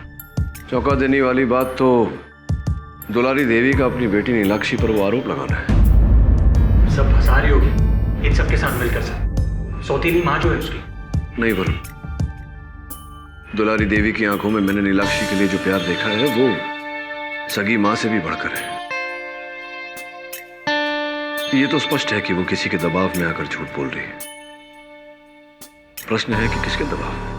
चौंका देने वाली बात तो दुलारी देवी का अपनी बेटी नीलाक्षी पर वो आरोप लगाना है। सब फंसा रही होगी इन सबके साथ मिलकर सर। सौतीली माँ जो है उसकी। नहीं वरुण, दुलारी देवी की आंखों में मैंने नीलाक्षी के लिए जो प्यार देखा है वो सगी मां से भी बढ़कर है। ये तो स्पष्ट है कि वो किसी के दबाव में आकर झूठ बोल रही है। प्रश्न है कि किसके दबाव में?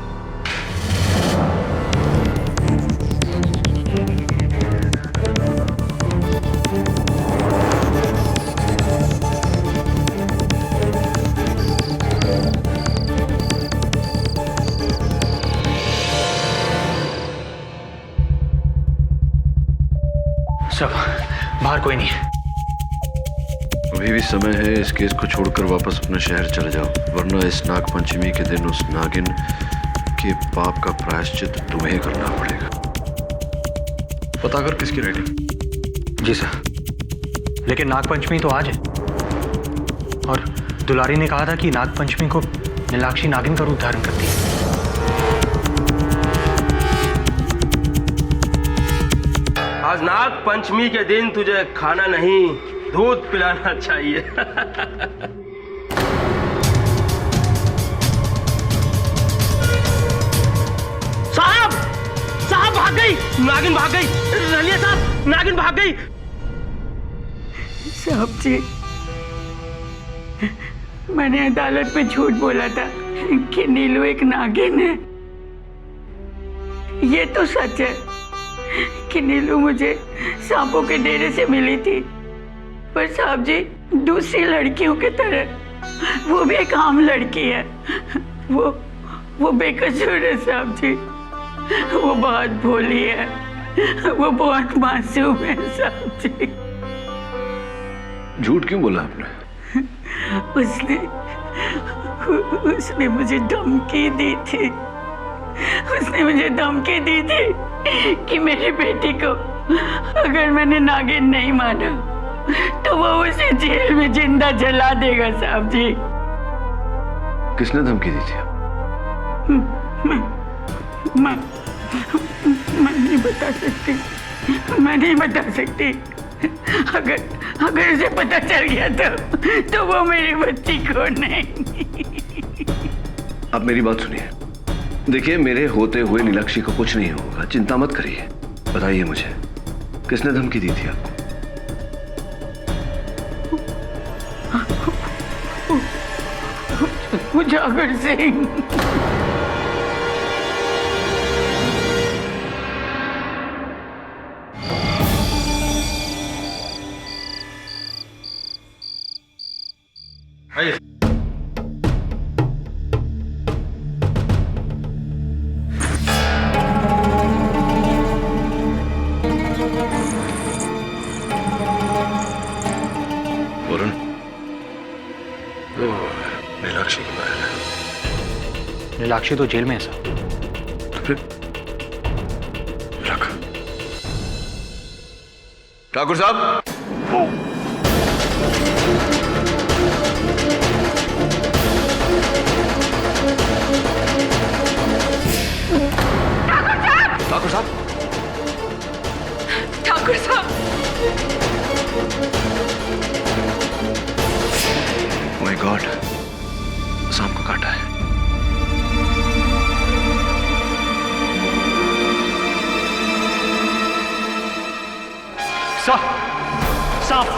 सब बाहर कोई नहीं है। अभी भी समय है, इस केस को छोड़कर वापस अपने शहर चले जाओ, वरना इस नाग पंचमी के दिन उस नागिन के पाप का प्रायश्चित तुम्हें करना पड़ेगा। पता कर किसकी राइटिंग? जी सर, लेकिन नाग पंचमी तो आज है, और दुलारी ने कहा था कि नाग पंचमी को नीलाक्षी नागिन का रूप धारण करती है। आज नाग पंचमी के दिन तुझे खाना नहीं, दूध पिलाना चाहिए। साहब, साहब भाग गई, नागिन भाग गई। रलिया साहब, नागिन भाग गई। साहब जी, मैंने अदालत में झूठ बोला था कि नीलू एक नागिन है। ये तो सच है कि नीलू मुझे सांपों के डेरे से मिली थी, पर साहब जी दूसरी लड़कियों की तरह वो भी एक आम लड़की है। वो बेकसूर है साहब जी। वो बहुत भोली है, वो बहुत मासूम है साहब जी। झूठ क्यों बोला आपने? उसने मुझे धमकी दी थी। उसने मुझे धमकी दी थी कि मेरी बेटी को अगर मैंने नागिन नहीं माना तो वो उसे जेल में जिंदा जला देगा साहब जी। किसने धमकी दी थी? मैं नहीं बता सकती, मैं नहीं बता सकती। अगर उसे पता चल गया तो वो मेरी बच्ची को नहीं। आप मेरी बात सुनिए। देखिए, मेरे होते हुए नीलाक्षी को कुछ नहीं होगा, चिंता मत करिए। बताइए मुझे, किसने धमकी दी थी आपको? उजागर सिंह। आइए। वरुण, नीलाक्षी की बहन है। नीलाक्षी तो जेल में है सर। तो फिर रख। ठाकुर साहब, ठाकुर साहब, ठाकुर साहब, माय गॉड, सांप को काटा है। सांप।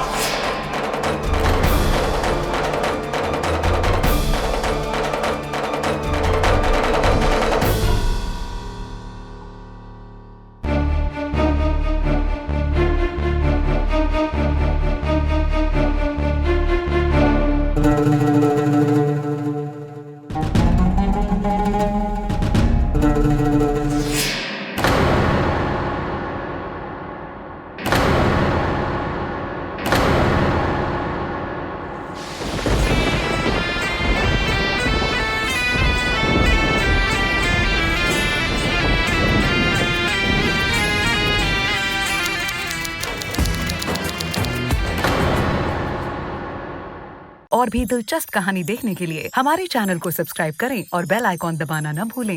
और भी दिलचस्प कहानी देखने के लिए हमारे चैनल को सब्सक्राइब करें और बेल आइकॉन दबाना न भूलें।